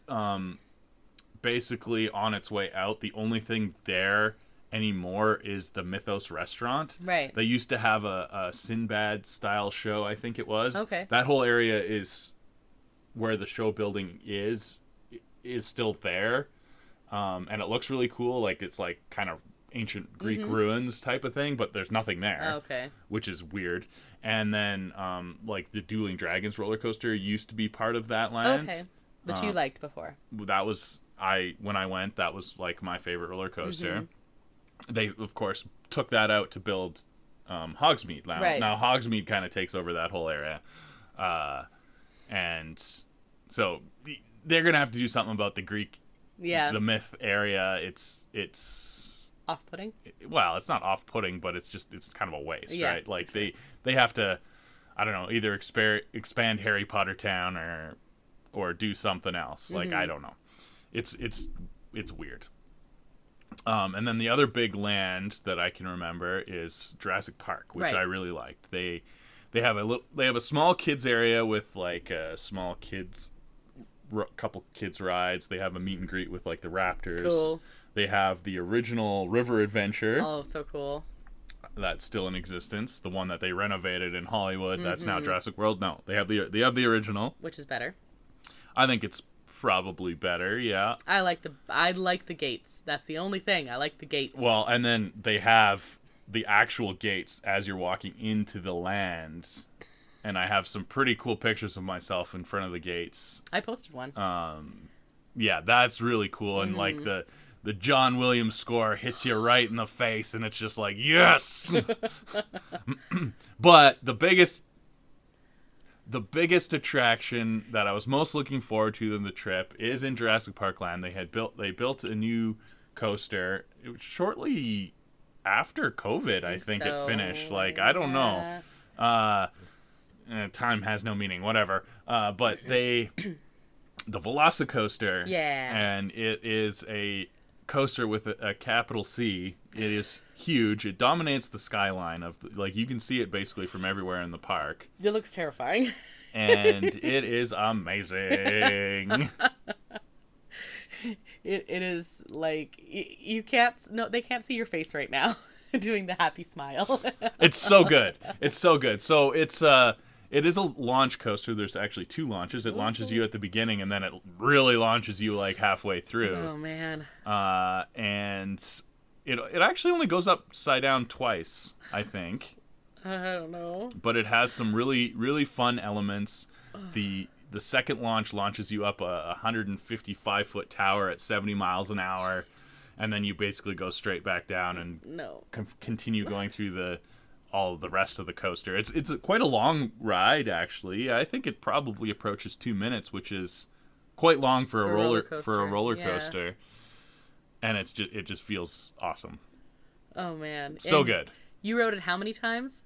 basically on its way out. The only thing there anymore is the Mythos restaurant. Right. They used to have a Sinbad style show, I think it was. Okay. That whole area is where the show building is still there. And it looks really cool. Like it's like kind of ancient Greek ruins type of thing, but there's nothing there. Okay. Which is weird. And then like the Dueling Dragons roller coaster used to be part of that land. Okay. But you liked before. That was when I went, that was like my favorite roller coaster. They, of course, took that out to build Hogsmeade now. Right. Now Hogsmeade kind of takes over that whole area. And so they're going to have to do something about the Greek, the myth area. It's off-putting? Well, it's not off-putting, but it's kind of a waste, right? Like they have to, I don't know, either expand Harry Potter Town or do something else. Like, I don't know. It's weird. And then the other big land that I can remember is Jurassic Park, which I really liked. They have a small kids area with like small kids, couple kids rides. They have a meet and greet with like the raptors. Cool. They have the original River Adventure. Oh, so cool. That's still in existence. The one that they renovated in Hollywood. That's now Jurassic World. No, they have the original, which is better. I think it's probably better. Yeah. I like the gates. That's the only thing. I like the gates. Well, and then they have the actual gates as you're walking into the land. And I have some pretty cool pictures of myself in front of the gates. I posted one. Yeah, that's really cool. And like the John Williams score hits you right in the face, and it's just like, yes. But the biggest attraction that I was most looking forward to in the trip is in Jurassic Park Land. They built a new coaster. It was shortly after COVID, I think it finished. Like, I don't know. Time has no meaning, whatever. But the Velocicoaster. Yeah. And it is a coaster with a capital C. It is huge. It dominates the skyline like, you can see it basically from everywhere in the park. It looks terrifying. And it is amazing. It is like you can't. No, they can't see your face right now doing the happy smile. It's so good. It's so good. So it is a launch coaster. There's actually 2 launches. It launches you at the beginning, and then it really launches you like halfway through. Oh man. And it actually only goes upside down twice, I think. I don't know. But it has some really, really fun elements. The second launch launches you up a 155-foot tower at 70 miles an hour, and then you basically go straight back down and continue going through all the rest of the coaster. It's quite a long ride, actually. I think it probably approaches 2 minutes, which is quite long for a roller coaster. Yeah. And it just feels awesome. Oh man, so good. You rode it how many times?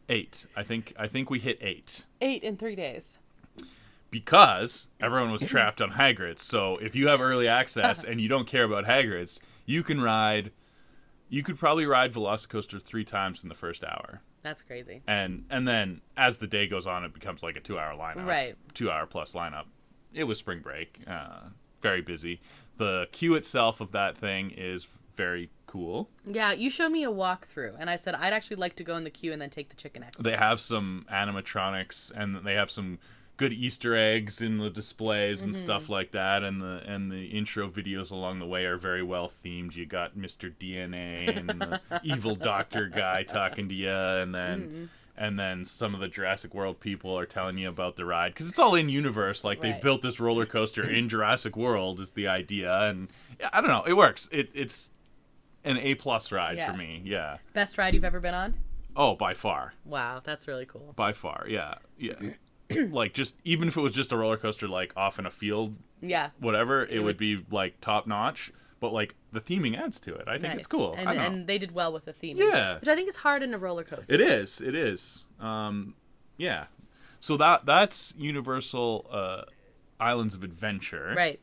8. I think we hit 8. 8 in 3 days. Because everyone was trapped on Hagrid's. So if you have early access and you don't care about Hagrid's, you could probably ride Velocicoaster 3 times in the first hour. That's crazy. And then as the day goes on, it becomes like a 2-hour lineup. Right. 2-hour plus lineup. It was spring break. Very busy. The queue itself of that thing is very cool. Yeah, you showed me a walkthrough, and I said I'd actually like to go in the queue and then take the chicken X. They have some animatronics, and they have some good Easter eggs in the displays and stuff like that, and the intro videos along the way are very well themed. You got Mr. DNA and the evil doctor guy talking to you, and then some of the Jurassic World people are telling you about the ride, because it's all in universe. Like, they've built this roller coaster in Jurassic World is the idea, and I don't know, it works. It's an A+ ride for me. Yeah. Best ride you've ever been on? Oh, by far. Wow, that's really cool. By far, yeah. Like, just even if it was just a roller coaster, like off in a field, whatever, it would be like top notch. But like, the theming adds to it. I think it's cool. And they did well with the theming. Yeah, which I think is hard in a roller coaster. It is. Yeah. So that's Universal Islands of Adventure. Right.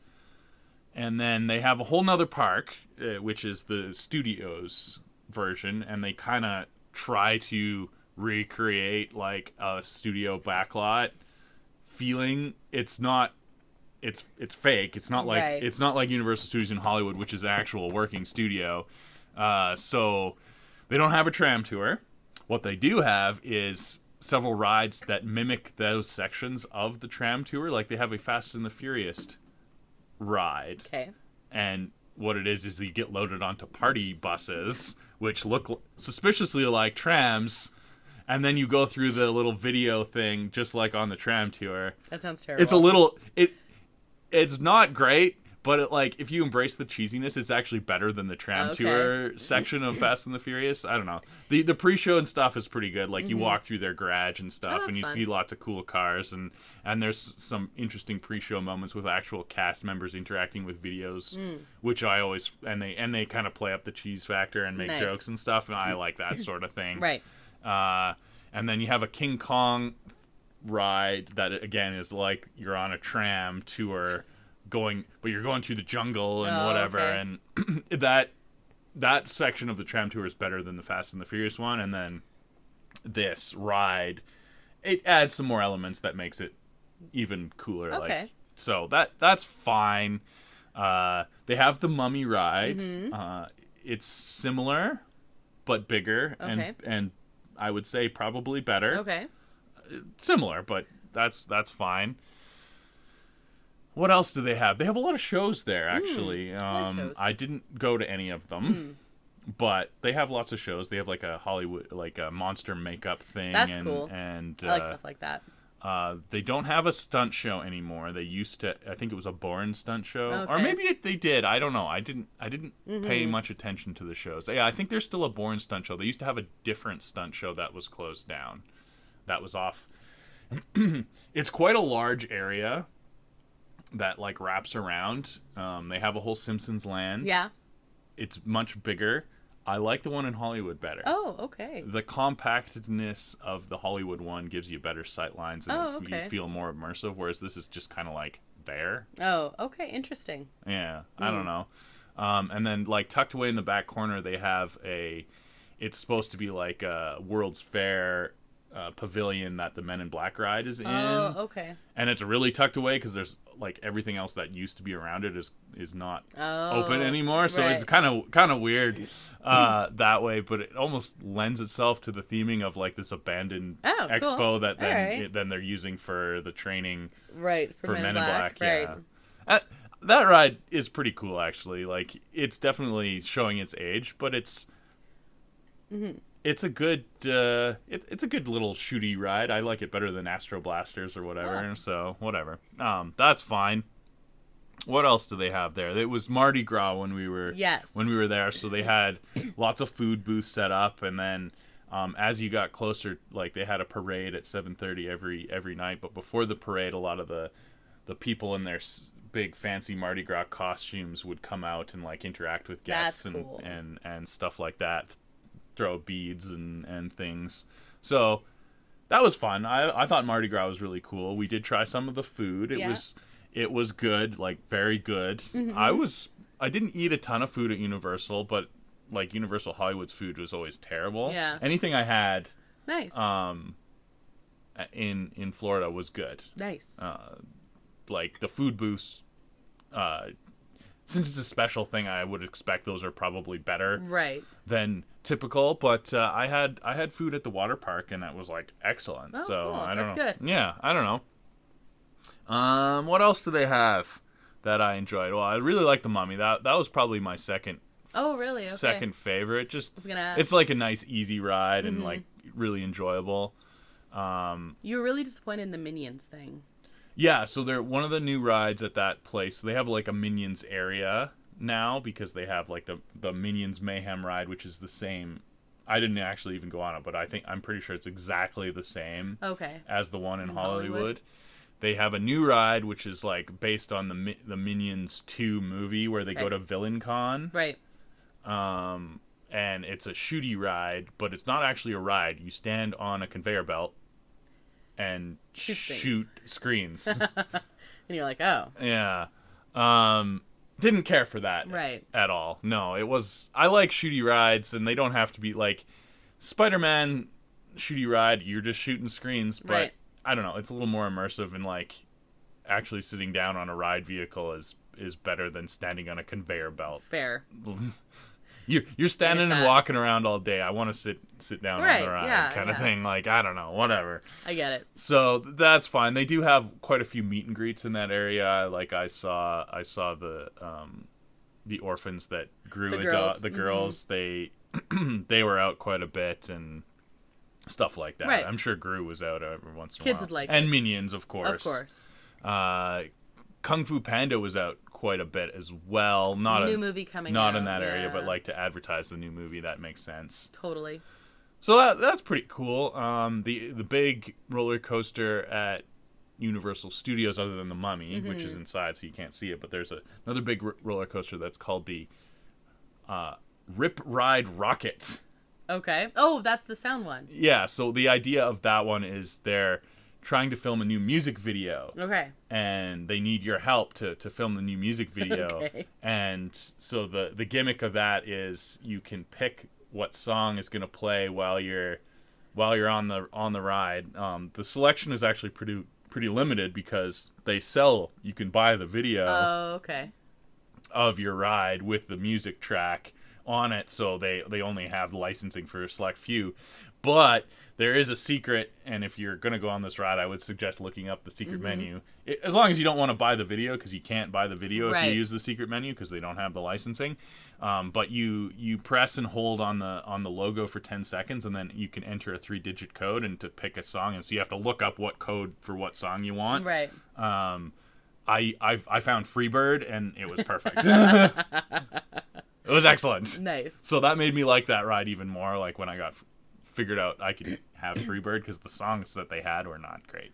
And then they have a whole nother park, which is the Studios version, and they kind of try to recreate like a studio backlot feeling. It's fake. It's not like Universal Studios in Hollywood, which is an actual working studio. So they don't have a tram tour. What they do have is several rides that mimic those sections of the tram tour. Like, they have a Fast and the Furious ride. Okay. And what it is you get loaded onto party buses, which look suspiciously like trams, and then you go through the little video thing just like on the tram tour. That sounds terrible. It's a little it's not great, but if you embrace the cheesiness, it's actually better than the tram tour section of Fast and the Furious. I don't know. The pre-show and stuff is pretty good. Like, you walk through their garage and stuff, and you see lots of cool cars, and there's some interesting pre-show moments with actual cast members interacting with videos, which I always and they kind of play up the cheese factor and make jokes and stuff, and I like that sort of thing. Right. And then you have a King Kong ride that, again, is like you're on a tram tour but you're going through the jungle and whatever. And that section of the tram tour is better than the Fast and the Furious one. And then this ride, it adds some more elements that makes it even cooler. Okay. So that's fine. They have the Mummy ride. It's similar but bigger, and I would say probably better. Okay. Similar, but that's fine. What else do they have? They have a lot of shows there, actually. Shows. I didn't go to any of them, but they have lots of shows. They have like a Hollywood, like a monster makeup thing. That's cool. And I like stuff like that. they don't have a stunt show anymore. They used to. I think it was a Bourne stunt show, Okay. or maybe they did. I don't know. I didn't pay much attention to the shows. Yeah, I think there's still a Bourne stunt show. They used to have a different stunt show that was closed down. That was off. It's quite a large area that like wraps around. They have a whole Simpsons land. Yeah. It's much bigger. I like the one in Hollywood better. Oh, okay. The compactedness of the Hollywood one gives you better sight lines and you feel more immersive, whereas this is just kind of like there. Oh, okay. Interesting. Yeah, I don't know. And then like tucked away in the back corner, they have it's supposed to be like a World's Fair pavilion that the Men in Black ride is in. Oh, okay. And it's really tucked away because there's like everything else that used to be around it is not open anymore. So it's kind of weird that way, but it almost lends itself to the theming of like this abandoned expo cool. that then they're using for the training for Men in Black. Yeah. That ride is pretty cool, actually. Like, it's definitely showing its age, but it's a good it's a good little shooty ride. I like it better than Astro Blasters or whatever. So whatever. That's fine. What else do they have there? It was Mardi Gras when we were there, so they had lots of food booths set up, and then as you got closer, like they had a parade at 7:30 every night. But before the parade, a lot of the people in their big fancy Mardi Gras costumes would come out and like interact with guests and stuff like that. Throw beads and things. So that was fun. I thought Mardi Gras was really cool. We did try some of the food. It was good, like very good. I didn't eat a ton of food at Universal, but like Universal Hollywood's food was always terrible. Yeah. Anything I had nice. In Florida was good. Nice. Like the food booths, since it's a special thing, I would expect those are probably better than typical. But I had food at the water park, and that was like excellent. Oh, so cool. I don't know. That's good. Yeah, I don't know. What else do they have that I enjoyed? Well, I really like the Mummy. That was probably my second. Oh, really? Okay. Second favorite. Just I was gonna ask. It's like a nice, easy ride and like really enjoyable. You were really disappointed in the Minions thing. Yeah, so they're one of the new rides at that place. They have like a Minions area now because they have like the Minions Mayhem ride, which is the same. I didn't actually even go on it, but I'm pretty sure it's exactly the same as the one in Hollywood. They have a new ride which is like based on the Minions 2 movie where they go to Villain Con. Right. And it's a shooty ride, but it's not actually a ride. You stand on a conveyor belt and shoot screens. And you're like, oh. Yeah. Didn't care for that at all. No, it was... I like shooty rides, and they don't have to be like... Spider-Man shooty ride, you're just shooting screens, but I don't know. It's a little more immersive, and like actually sitting down on a ride vehicle is better than standing on a conveyor belt. Fair. You're standing and walking around all day. I want to sit down on the ride kind of thing. Like, I don't know, whatever. I get it. So that's fine. They do have quite a few meet and greets in that area. Like I saw the orphans that grew the girls. They they were out quite a bit and stuff like that. I'm sure Gru was out every once in a while. Kids would like and it. Minions, of course. Of course. Kung Fu Panda was out quite a bit as well. Not new movie coming not out. In that area, but like to advertise the new movie. That makes sense. Totally. So that's pretty cool. The big roller coaster at Universal Studios, other than the Mummy, which is inside, so you can't see it. But there's another big roller coaster that's called the Rip Ride Rocket. Okay. Oh, that's the sound one. Yeah. So the idea of that one is they're trying to film a new music video. Okay. And they need your help to film the new music video. Okay. And so the gimmick of that is you can pick what song is going to play while you're on the ride. The selection is actually pretty limited because you can buy the video Oh, okay. of your ride with the music track on it, so they only have licensing for a select few. But there is a secret, and if you're going to go on this ride, I would suggest looking up the secret menu. As long as you don't want to buy the video, because you can't buy the video if you use the secret menu, because they don't have the licensing. But you press and hold on the logo for 10 seconds, and then you can enter a 3-digit code and to pick a song. And so you have to look up what code for what song you want. Right. I found Freebird, and it was perfect. It was excellent. Nice. So that made me like that ride even more. Like when I got figured out I could have Freebird, because the songs that they had were not great.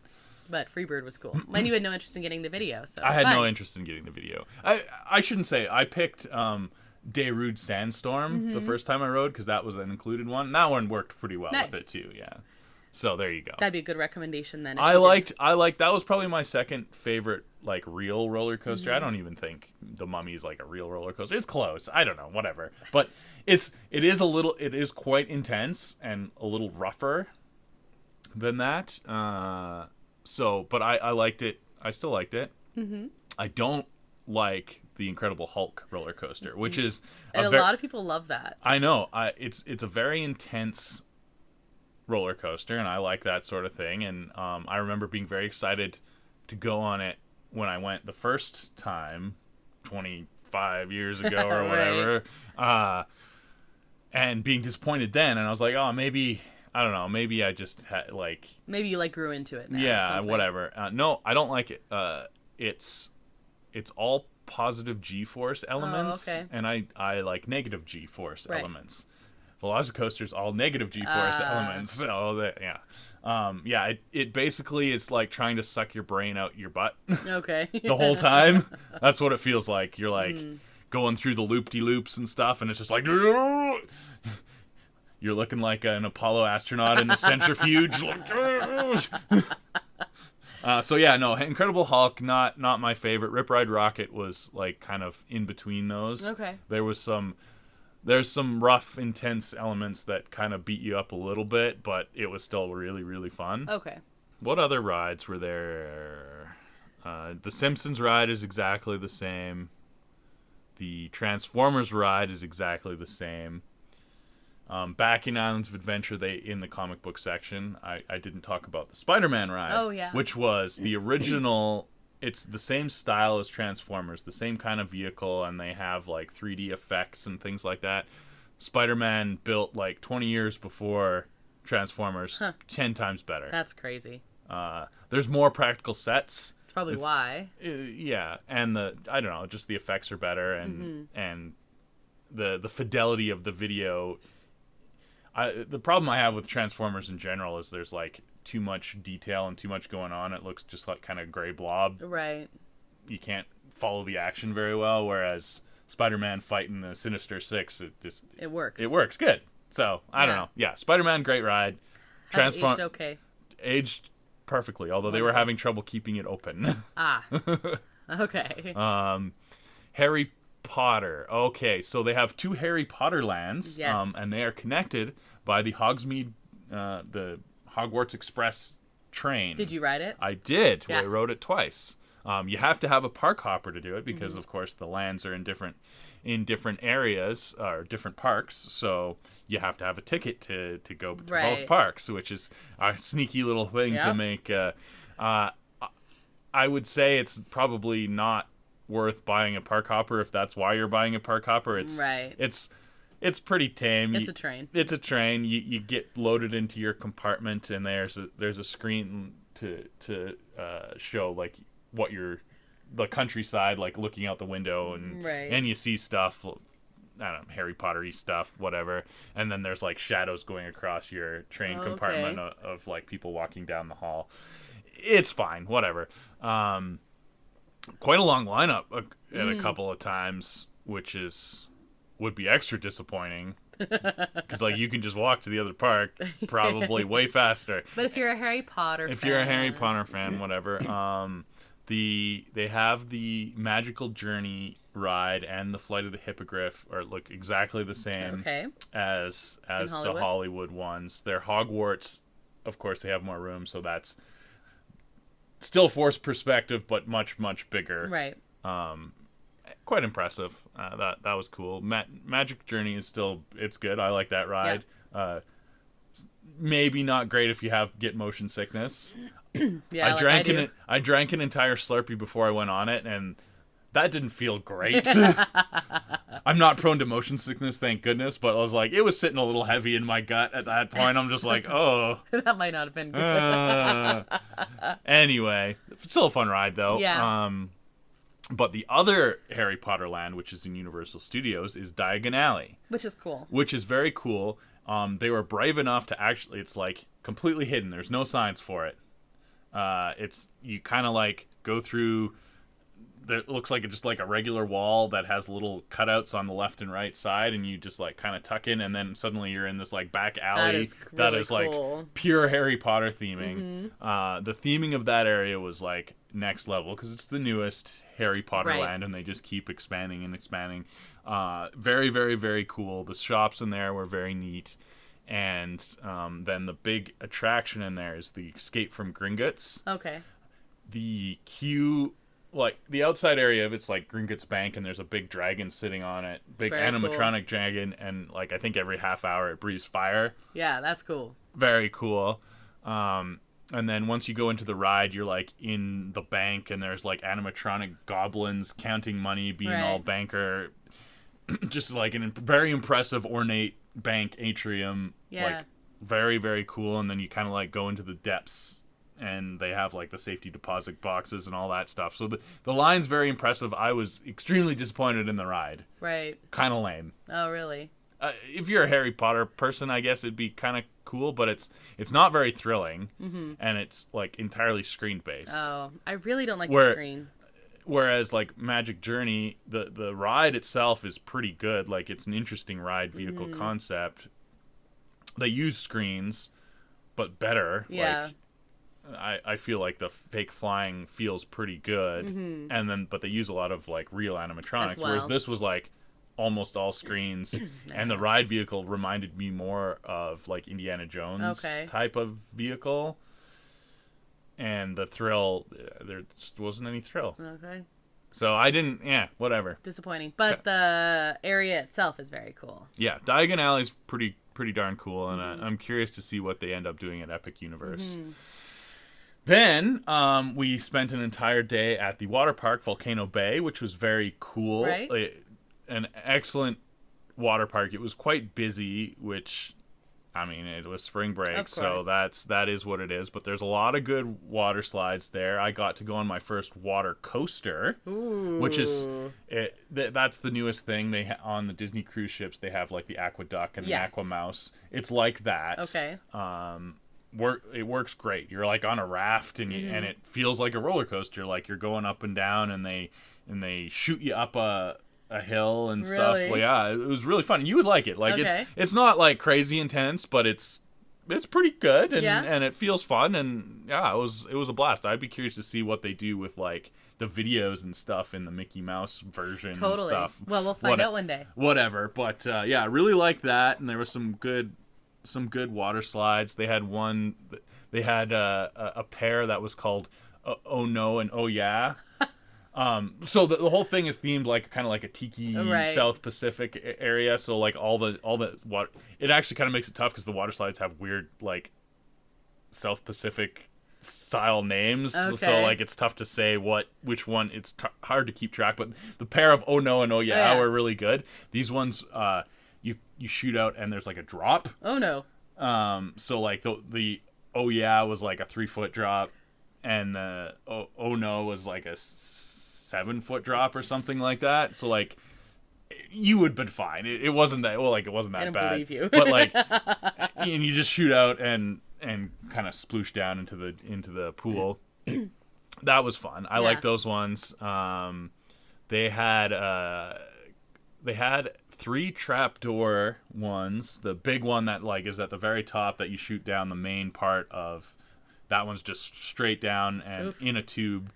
But Freebird was cool. And you had no interest in getting the video, so I had fine. no interest in getting the video. I shouldn't say. I picked Darude Sandstorm the first time I rode, because that was an included one. That one worked pretty well with it too, yeah. So there you go. That'd be a good recommendation then. I liked that was probably my second favorite like real roller coaster. I don't even think the Mummy is like a real roller coaster. It's close. I don't know, whatever. But it is quite intense and a little rougher than that. But I liked it. I still liked it. Mm-hmm. I don't like the Incredible Hulk roller coaster, which is a lot of people love that. I know. It's a very intense roller coaster, and I like that sort of thing. And I remember being very excited to go on it when I went the first time 25 years ago or whatever. And being disappointed then, and I was like, oh, maybe I don't know, maybe I just had like maybe you like grew into it now. Yeah, whatever. No, I don't like it. It's all positive G-force elements, and I like negative G-force elements. Velocicoaster's all negative G-force elements. So it basically is like trying to suck your brain out your butt. Okay. The whole time. That's what it feels like. You're like going through the loop-de-loops and stuff, and it's just like you're looking like an Apollo astronaut in the centrifuge. Incredible Hulk, not my favorite. Rip Ride Rocket was like kind of in between those. Okay. There's some rough, intense elements that kind of beat you up a little bit, but it was still really, really fun. Okay. What other rides were there? The Simpsons ride is exactly the same. The Transformers ride is exactly the same. Back in Islands of Adventure, in the comic book section, I didn't talk about the Spider-Man ride. Oh, yeah. Which was the original. It's the same style as Transformers, the same kind of vehicle, and they have like 3D effects and things like that. Spider-Man built like 20 years before Transformers, 10 times better. That's crazy. There's more practical sets. That's probably why. Yeah, and just the effects are better, and the fidelity of the video. The problem I have with Transformers in general is there's like too much detail and too much going on. It looks just like kind of gray blob. Right. You can't follow the action very well, whereas Spider-Man fighting the Sinister Six, it works. It works good. So, I don't know. Yeah, Spider-Man, great ride. Has it aged okay? Aged perfectly, although they were having trouble keeping it open. Okay. Harry Potter. Okay, so they have 2 Harry Potter lands, yes. And they are connected by the Hogsmeade, the Hogwarts Express train. Did you ride it? I did. Yeah. I rode it twice. You have to have a park hopper to do it because, of course, the lands are in different areas or different parks. So you have to have a ticket to go to both parks, which is a sneaky little thing to make. I would say it's probably not worth buying a park hopper if that's why you're buying a park hopper. It's pretty tame. It's a train. It's a train. You get loaded into your compartment, and there's a screen to show like what the countryside, like looking out the window, and you see stuff. I don't know, Harry Potter-y stuff, whatever. And then there's like shadows going across your train compartment of like people walking down the hall. It's fine, whatever. Quite a long lineup at a couple of times, which would be extra disappointing because like you can just walk to the other park probably way faster. But if you're a Harry Potter fan, whatever. They have the Magical Journey ride and the Flight of the Hippogriff look exactly the same as the Hollywood ones. They're Hogwarts, of course. They have more room, so that's still forced perspective, but much, much bigger. Right. quite impressive. That was cool. Magic Journey is still, it's good. I like that ride. Yeah. Maybe not great if you get motion sickness. Yeah, I drank an entire Slurpee before I went on it, and that didn't feel great. I'm not prone to motion sickness, thank goodness, but I was like, it was sitting a little heavy in my gut at that point. I'm just like, oh. That might not have been good. Anyway, still a fun ride, though. Yeah. But the other Harry Potter land, which is in Universal Studios, is Diagon Alley. Which is cool. Which is very cool. They were brave enough to actually, it's like completely hidden. There's no signs for it. You kind of like go through... It looks like just like a regular wall that has little cutouts on the left and right side, and you just like kind of tuck in, and then suddenly you're in this like back alley that is cool. Like pure Harry Potter theming. Mm-hmm. The theming of that area was like next level because it's the newest Harry Potter land, and they just keep expanding and expanding. Very, very, very cool. The shops in there were very neat. And then the big attraction in there is the Escape from Gringotts. Okay. The queue... Like, the outside area of it's like Gringotts Bank, and there's a big dragon sitting on it. Big very animatronic dragon, and, like, I think every half hour it breathes fire. Yeah, that's cool. Very cool. And then once you go into the ride, you're, like, in the bank, and there's, like, animatronic goblins counting money, being all banker. Just, like, a very impressive, ornate bank atrium. Yeah. Like, very, very cool. And then you kind of, like, go into the depths. And they have, like, the safety deposit boxes and all that stuff. So the line's very impressive. I was extremely disappointed in the ride. Right. Kind of lame. Oh, really? If you're a Harry Potter person, I guess it'd be kind of cool, but it's not very thrilling. Mm-hmm. And it's, like, entirely screen-based. Oh, I really don't like the screen. Whereas, like, Magic Journey, the ride itself is pretty good. Like, it's an interesting ride vehicle concept. They use screens, but better. Yeah. Like, I feel like the fake flying feels pretty good, but they use a lot of like real animatronics, whereas this was like almost all screens, and the ride vehicle reminded me more of like Indiana Jones type of vehicle, and the thrill, there just wasn't any thrill. Okay. So I didn't, whatever. Disappointing, but the area itself is very cool. Yeah, Diagon Alley's pretty darn cool, and I'm curious to see what they end up doing at Epic Universe. Then we spent an entire day at the water park, Volcano Bay, which was very cool. Right. An excellent water park. It was quite busy, which, I mean, it was spring break, so that is what it is. But there's a lot of good water slides there. I got to go on my first water coaster, which is that's the newest thing. On the Disney cruise ships, they have like the Aqueduct and the Aqua Mouse. It's like that. Okay. It works great. You're like on a raft, and and it feels like a roller coaster. Like you're going up and down, and they shoot you up a hill and stuff. Well, yeah, it was really fun. You would like it. Like it's not like crazy intense, but it's pretty good, and it feels fun, and yeah, it was a blast. I'd be curious to see what they do with like the videos and stuff in the Mickey Mouse version and stuff. Well, we'll find out one day. Whatever, but yeah, I really liked that, and there was some good water slides. They had a pair that was called Oh No and Oh Yeah. So the whole thing is themed like kind of like a tiki South Pacific area. So like all the water, it actually kind of makes it tough because the water slides have weird like South Pacific style names. Okay. So like it's tough to say which one. It's hard to keep track. But the pair of Oh No and Oh Yeah were really good. These ones you shoot out and there's like a drop. Oh no. So like the Oh Yeah was like a 3-foot drop, and the Oh No was like a 7-foot drop or something like that. So like you would been fine. It wasn't that it wasn't that bad. I don't believe you. But like and you just shoot out and kind of sploosh down into the pool. That was fun. I like those ones. They had 3 trapdoor ones. The big one that like is at the very top that you shoot down the main part of. That one's just straight down and in a tube,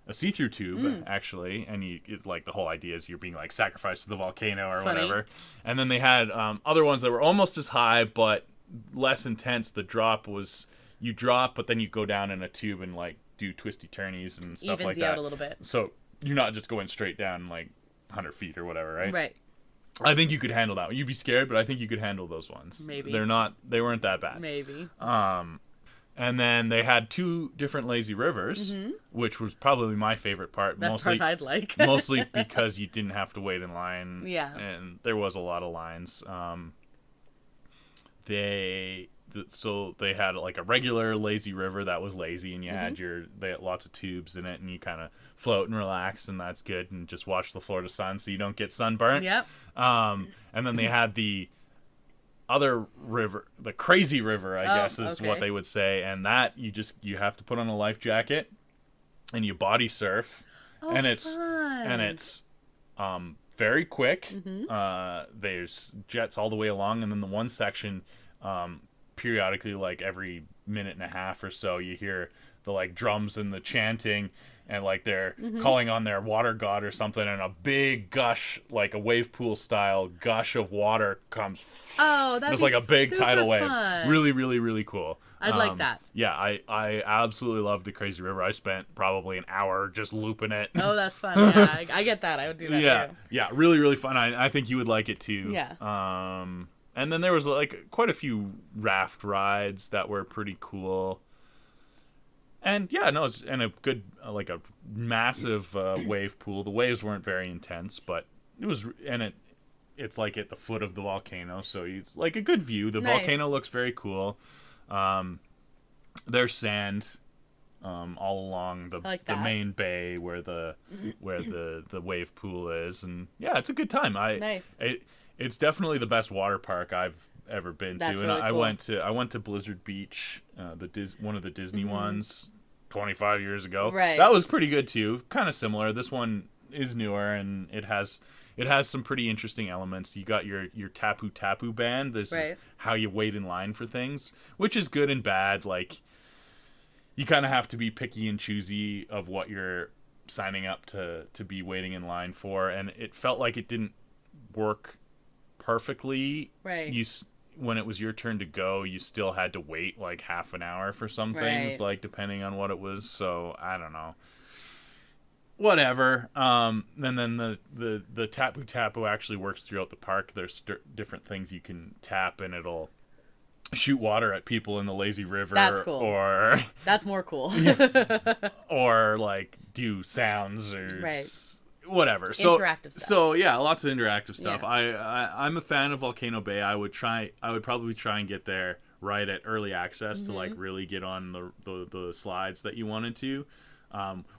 a see-through tube actually. And it's like the whole idea is you're being like sacrificed to the volcano or whatever. And then they had other ones that were almost as high but less intense. The drop was you drop, but then you go down in a tube and like do twisty turnies and stuff like that. Evens you out a little bit. So you're not just going straight down like 100 feet or whatever, right? Right. I think you could handle that. You'd be scared, but I think you could handle those ones. Maybe. They weren't that bad. Maybe. And then they had 2 different lazy rivers, which was probably my favorite part. That's part I'd like. Mostly because you didn't have to wait in line. Yeah. And there was a lot of lines. So they had like a regular lazy river that was lazy, and you they had lots of tubes in it, and you kind of float and relax, and that's good, and just watch the Florida sun so you don't get sunburnt. Yep. And then they had the other river, the crazy river, I guess is what they would say, and that you have to put on a life jacket and you body surf, and it's very quick. There's jets all the way along, and then the one section periodically, like every minute and a half or so, you hear the like drums and the chanting, and like they're calling on their water god or something, and a big gush, like a wave pool style gush of water comes. Oh, that's like a big tidal wave. Fun. Really, really, really cool. I'd like that. Yeah, I absolutely love the Crazy River. I spent probably an hour just looping it. Oh, that's fun. Yeah, I get that. I would do that too. Yeah, really, really fun. I think you would like it too. Yeah. And then there was like quite a few raft rides that were pretty cool. And yeah, no, it's and a good like a massive wave pool. The waves weren't very intense, but it was, and it's like at the foot of the volcano, so it's like a good view. The volcano looks very cool. There's sand all along the main bay where the wave pool is, and yeah, it's a good time. It's definitely the best water park I've ever been to, and really cool. I went to Blizzard Beach, one of the Disney ones, 25 years ago. Right. That was pretty good too. Kind of similar. This one is newer, and it has some pretty interesting elements. You got your tapu tapu band. This is how you wait in line for things, which is good and bad. Like, you kind of have to be picky and choosy of what you're signing up to be waiting in line for, and it felt like it didn't work perfectly. Right. When it was your turn to go, you still had to wait like half an hour for some things, like depending on what it was. So I don't know. Whatever. And then the tapu tapu actually works throughout the park. There's different things you can tap, and it'll shoot water at people in the lazy river. That's cool. Or that's more cool. or like do sounds or whatever. Interactive stuff. So yeah, lots of interactive stuff. Yeah. I'm a fan of Volcano Bay. I would probably try and get there right at early access to like really get on the slides that you wanted to.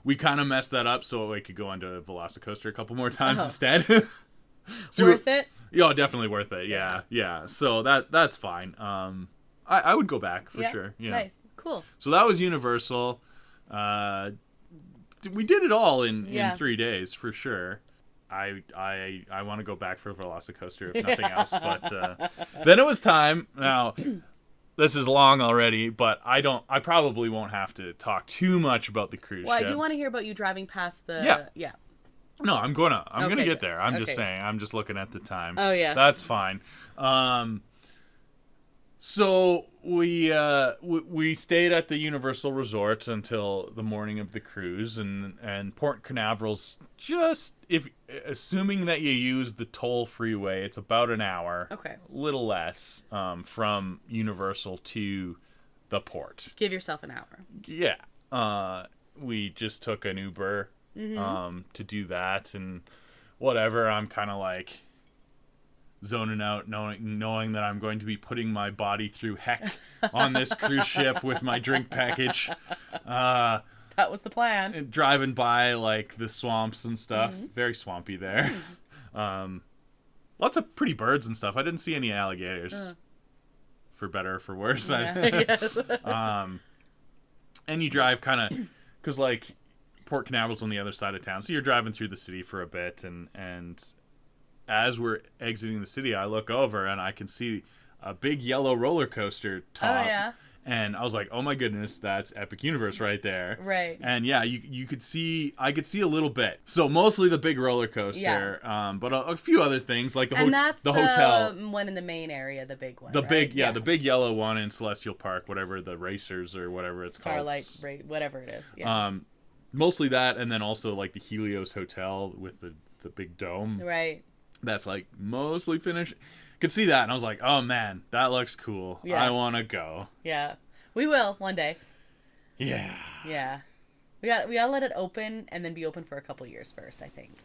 We kind of messed that up so I could go onto a Velocicoaster a couple more times instead. So worth it? Yeah, definitely worth it. Yeah. So that's fine. I would go back for sure. Yeah. Nice. Cool. So that was Universal. We did it all in 3 days for sure. I want to go back for Velocicoaster if nothing else. But then it was time. Now, this is long already, but I probably won't have to talk too much about the cruise ship. Well, I do want to hear about you driving past the... Yeah. No, I'm gonna get there. I'm just saying. I'm just looking at the time. Oh, yes. That's fine. So we stayed at the Universal Resort until the morning of the cruise, and Port Canaveral's just, assuming that you use the toll freeway, it's about an hour, a little less, from Universal to the port. Give yourself an hour. Yeah. We just took an Uber to do that, and whatever. I'm kind of like zoning out, knowing that I'm going to be putting my body through heck on this cruise ship with my drink package. That was the plan. And driving by like the swamps and stuff. Very swampy there. Lots of pretty birds and stuff. I didn't see any alligators. For better or for worse. Yes. And you drive kind of, because like Port Canaveral's on the other side of town, so you're driving through the city for a bit, and as we're exiting the city, I look over and I can see a big yellow roller coaster top. Oh, yeah. And I was like, oh my goodness, that's Epic Universe right there. Right. And yeah, I could see a little bit. So mostly the big roller coaster, but a few other things like the hotel. One in the main area, the big one. The big yellow one in Celestial Park, whatever, the Racers or whatever it's called. Starlight, whatever it is. Yeah. Mostly that, and then also like the Helios Hotel with the the big dome. Right. That's like mostly finished. Could see that, and I was like, oh man, that looks cool. Yeah. I want to go. Yeah. We will one day. Yeah. Yeah. We gotta let it open and then be open for a couple years first, I think.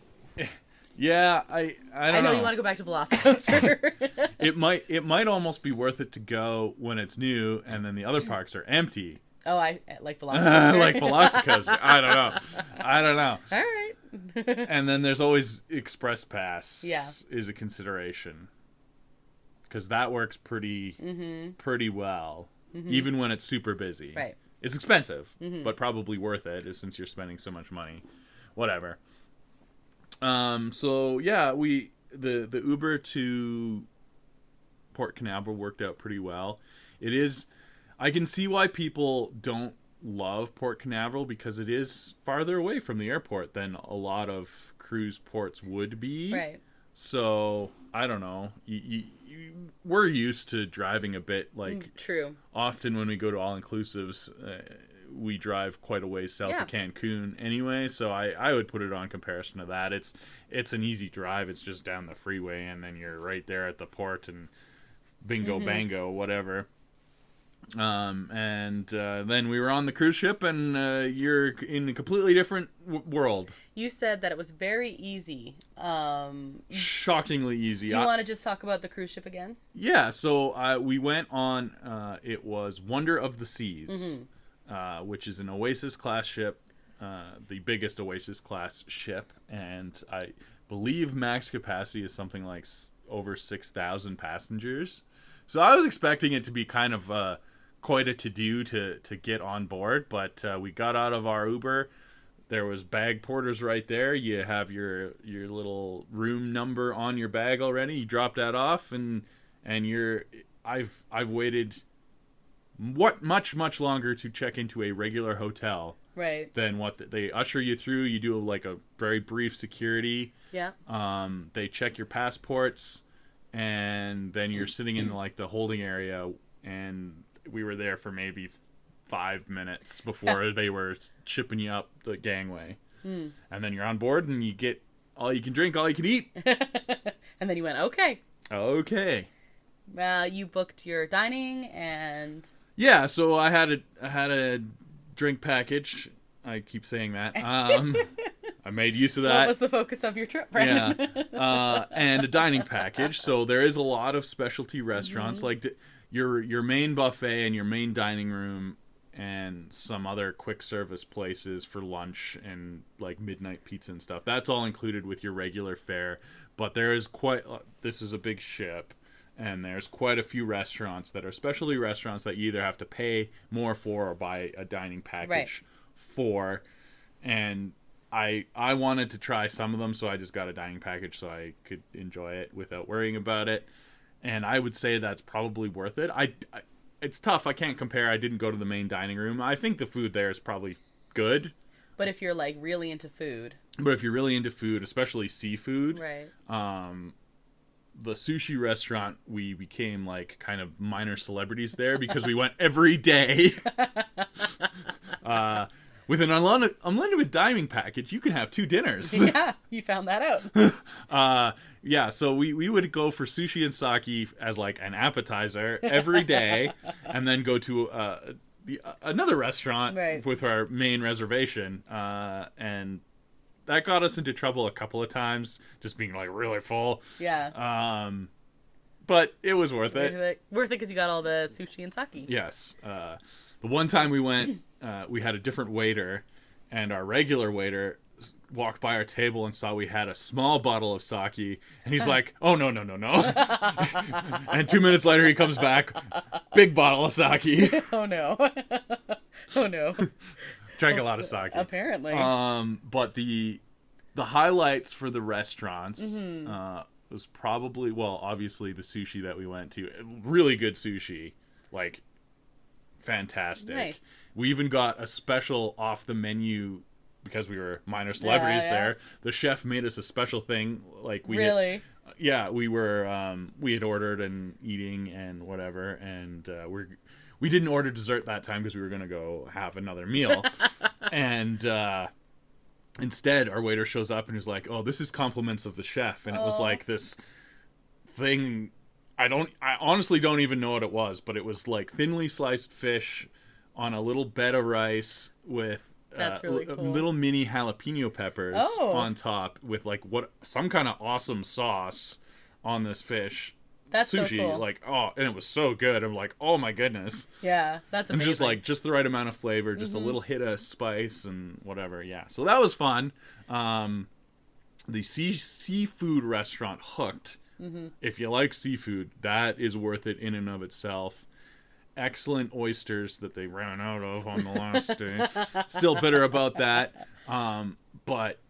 Yeah, I don't know. I know you want to go back to Velocicoaster. It might almost be worth it to go when it's new and then the other parks are empty. Oh, I like Velocicoaster. Like Velocicoaster. I don't know. All right. And then there's always Express Pass. Yeah. Is a consideration. Because that works pretty well, even when it's super busy. Right. It's expensive, but probably worth it since you're spending so much money. Whatever. So yeah, the Uber to Port Canaveral worked out pretty well. It is, I can see why people don't love Port Canaveral because it is farther away from the airport than a lot of cruise ports would be. Right. So I don't know. We're used to driving a bit. Like true. Often when we go to all inclusives, we drive quite a ways south of Cancun anyway. So I would put it on comparison to that. It's an easy drive. It's just down the freeway, and then you're right there at the port, and bingo bango, whatever. And then we were on the cruise ship, and you're in a completely different world. You said that it was very easy. Shockingly easy. Do you want to just talk about the cruise ship again? Yeah, so we went on, it was Wonder of the Seas, which is an Oasis class ship, the biggest Oasis class ship, and I believe max capacity is something like over 6,000 passengers. So I was expecting it to be kind of quite a to-do to get on board, but we got out of our Uber. There was bag porters right there. You have your little room number on your bag already. You drop that off, and I've waited much longer to check into a regular hotel. Right. Than what they usher you through. You do like a very brief security. Yeah. They check your passports, and then you're sitting in like the holding area, and we were there for maybe 5 minutes before they were shipping you up the gangway. And then you're on board, and you get all you can drink, all you can eat. And then you went, okay. Okay. You booked your dining and... Yeah, so I had a drink package. I keep saying that. I made use of that. What was the focus of your trip, Brandon? Yeah. And a dining package. So there is a lot of specialty restaurants, like your main buffet and your main dining room, and some other quick service places for lunch and like midnight pizza and stuff. That's all included with your regular fare. But there is this is a big ship, and there's quite a few restaurants that are specialty restaurants that you either have to pay more for or buy a dining package for. And I wanted to try some of them, so I just got a dining package so I could enjoy it without worrying about it. And I would say that's probably worth it. It's tough. I can't compare. I didn't go to the main dining room. I think the food there is probably good. But if you're like really into food. But if you're really into food, especially seafood. Right. The sushi restaurant, we became like kind of minor celebrities there because we went every day. With an unlimited dining package, you can have 2 dinners. Yeah, you found that out. Yeah, so we would go for sushi and sake as like an appetizer every day, and then go to another restaurant with our main reservation, and that got us into trouble a couple of times, just being like really full. Yeah. But it was worth it. Worth it because you got all the sushi and sake. Yes. The one time we went, we had a different waiter, and our regular waiter walked by our table and saw we had a small bottle of sake, and he's like, oh, no. And 2 minutes later, he comes back, big bottle of sake. Oh, no. Oh, no. Drank a lot of sake. Apparently. But the highlights for the restaurants was probably, well, obviously the sushi that we went to. Really good sushi. Like, fantastic. Nice. We even got a special off the menu because we were minor celebrities there. The chef made us a special thing. Like we really? We were we had ordered and eating and whatever, and we didn't order dessert that time because we were gonna go have another meal. And instead, our waiter shows up and he's like, "Oh, this is compliments of the chef," and it was like this thing. I honestly don't even know what it was, but it was like thinly sliced fish on a little bed of rice with That's really cool. little mini jalapeno peppers on top with like some kind of awesome sauce on this fish. That's sushi, so cool. like, and it was so good. I'm like, oh my goodness. Yeah, that's amazing. And just the right amount of flavor, just a little hit of spice and whatever. Yeah, so that was fun. The seafood restaurant Hooked. If you like seafood, that is worth it in and of itself. Excellent oysters that they ran out of on the last day. Still bitter about that. But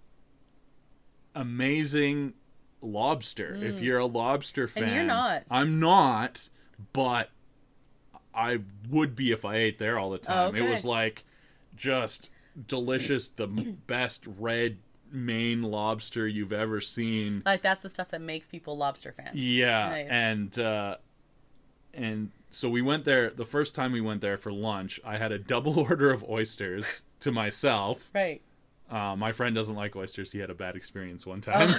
amazing lobster. If you're a lobster fan. And you're not. I'm not, but I would be if I ate there all the time. Okay. It was like just delicious, the best red Maine lobster you've ever seen. Like, that's the stuff that makes people lobster fans. Yeah. Nice. And so we went there, the first time we went there for lunch, I had a double order of oysters to myself. Right. My friend doesn't like oysters. He had a bad experience one time.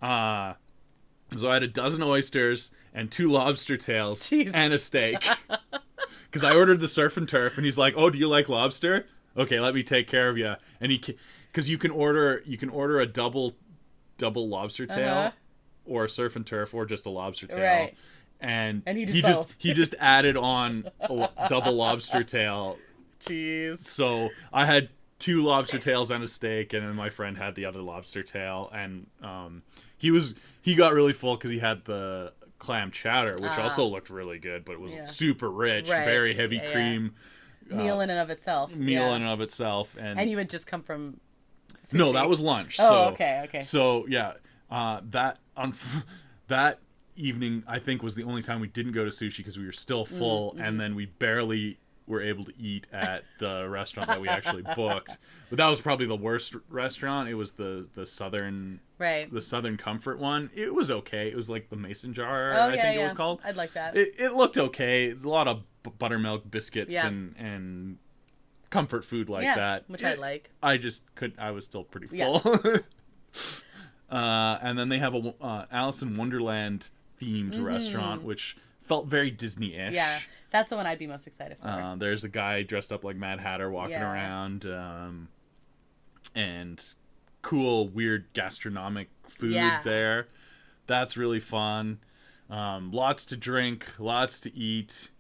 So I had a dozen oysters and 2 lobster tails Jeez. and a steak. Because I ordered the surf and turf, and he's like, "Oh, do you like lobster? Okay, let me take care of you." And because you can order a double lobster tail, or a surf and turf, or just a lobster tail. Right. And he did he both. just added on a double lobster tail. Jeez. So I had 2 lobster tails and a steak, and then my friend had the other lobster tail, and he got really full because he had the clam chowder, which also looked really good, but it was super rich, very heavy cream. Meal in and of itself. In and of itself, and you had just come from sushi. No, that was lunch. Okay. So yeah, that evening I think was the only time we didn't go to sushi because we were still full, and then we barely were able to eat at the restaurant that we actually booked. But that was probably the worst restaurant. It was the southern the Southern Comfort one. It was okay. It was like the Mason Jar, I think it was called. I'd like that. It looked okay. A lot of buttermilk biscuits and comfort food like that, which I like. I was still pretty full. And then they have a Alice in Wonderland themed restaurant, which felt very Disney-ish. Yeah, that's the one I'd be most excited for. There's a guy dressed up like Mad Hatter walking around, and cool, weird gastronomic food there. That's really fun. Lots to drink, lots to eat,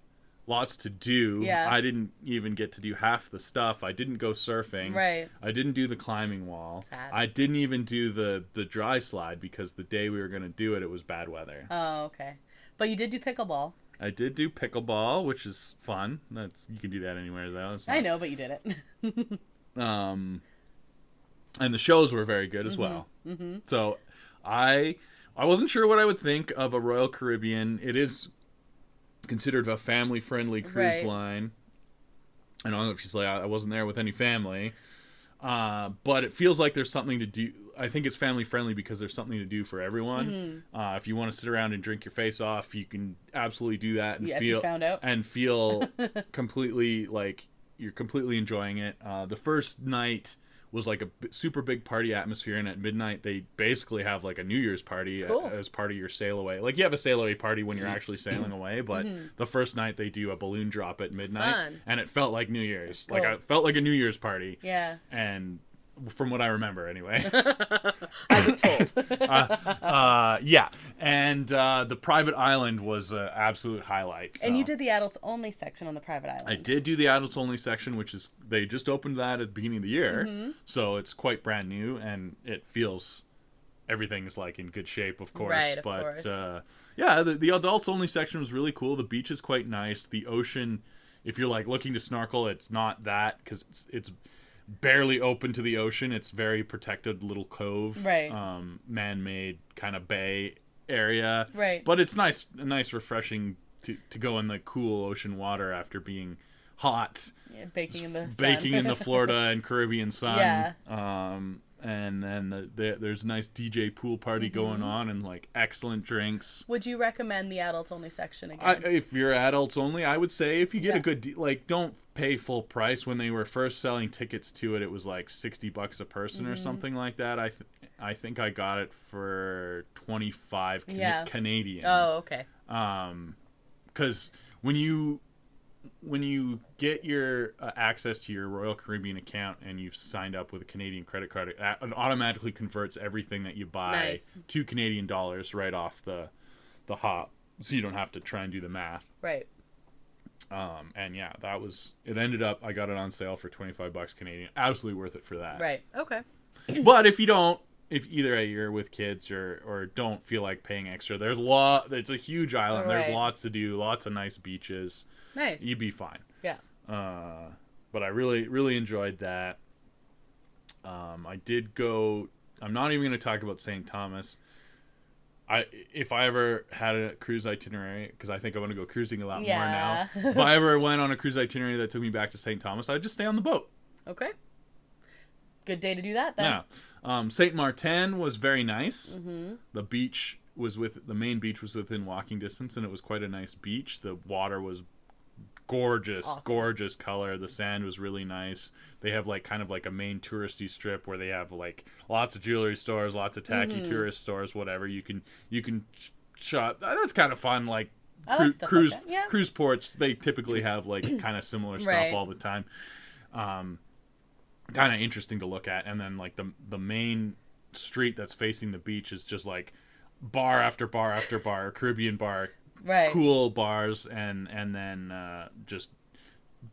lots to do. Yeah. I didn't even get to do half the stuff. I didn't go surfing. Right. I didn't do the climbing wall. Sad. I didn't even do the dry slide because the day we were going to do it, it was bad weather. Oh, okay. But you did do pickleball. I did do pickleball, which is fun. You can do that anywhere though. I know, but you did it. And the shows were very good as well. Mm-hmm. So I wasn't sure what I would think of a Royal Caribbean. It is considered a family-friendly cruise line. I don't know if she's like, I wasn't there with any family. But it feels like there's something to do. I think it's family-friendly because there's something to do for everyone. Mm-hmm. If you want to sit around and drink your face off, you can absolutely do that and feel completely like you're completely enjoying it. The first night was like a super big party atmosphere, and at midnight they basically have like a New Year's party as part of your sail away. Like you have a sail away party when you're actually sailing away, but the first night they do a balloon drop at midnight. Fun. And it felt like New Year's. Cool. Like I felt like a New Year's party. Yeah. And from what I remember anyway. I was told. Yeah. And the private island was an absolute highlight. So. And you did the adults only section on the private island. I did do the adults only section, which is, they just opened that at the beginning of the year. Mm-hmm. So it's quite brand new, and it feels, everything is like in good shape, of course. Right, of but course. yeah, the adults only section was really cool. The beach is quite nice. The ocean, if you're like looking to snorkel, it's not that, because it's barely open to the ocean. It's very protected little cove, right? Man-made kind of bay area, right? But it's nice, refreshing to go in the cool ocean water after being hot, baking in the Florida and Caribbean sun. Yeah. And then there's a nice DJ pool party going on, and like excellent drinks. Would you recommend the adults only section again? If you're adults only, I would say if you get a good like, don't pay full price. When they were first selling tickets to it, it was like $60 a person or something like that. I think I got it for 25 Canadian. Oh, okay. Because when you get your access to your Royal Caribbean account and you've signed up with a Canadian credit card, it automatically converts everything that you buy to Canadian dollars right off the hop, so you don't have to try and do the math. Right. And yeah, it ended up, I got it on sale for $25 Canadian. Absolutely worth it for that. Right. Okay. But if either you're with kids or don't feel like paying extra, it's a huge island. Right. There's lots to do, lots of nice beaches. Nice. You'd be fine. Yeah. But I really, really enjoyed that. I did go. I'm not even going to talk about St. Thomas. If I ever had a cruise itinerary, because I think I want to go cruising a lot more now. If I ever went on a cruise itinerary that took me back to St. Thomas, I'd just stay on the boat. Okay. Good day to do that then. Yeah. St. Martin was very nice. Mm-hmm. The main beach was within walking distance, and it was quite a nice beach. The water was gorgeous, awesome. Gorgeous color. The sand was really nice. They have like kind of like a main touristy strip where they have like lots of jewelry stores, lots of tacky tourist stores, whatever. You can shop. That's kind of fun. Like cruise ports, they typically have like kind of similar stuff all the time. Kind of interesting to look at. And then like the main street that's facing the beach is just like bar after bar after bar, Caribbean bar. Right. Cool bars and then just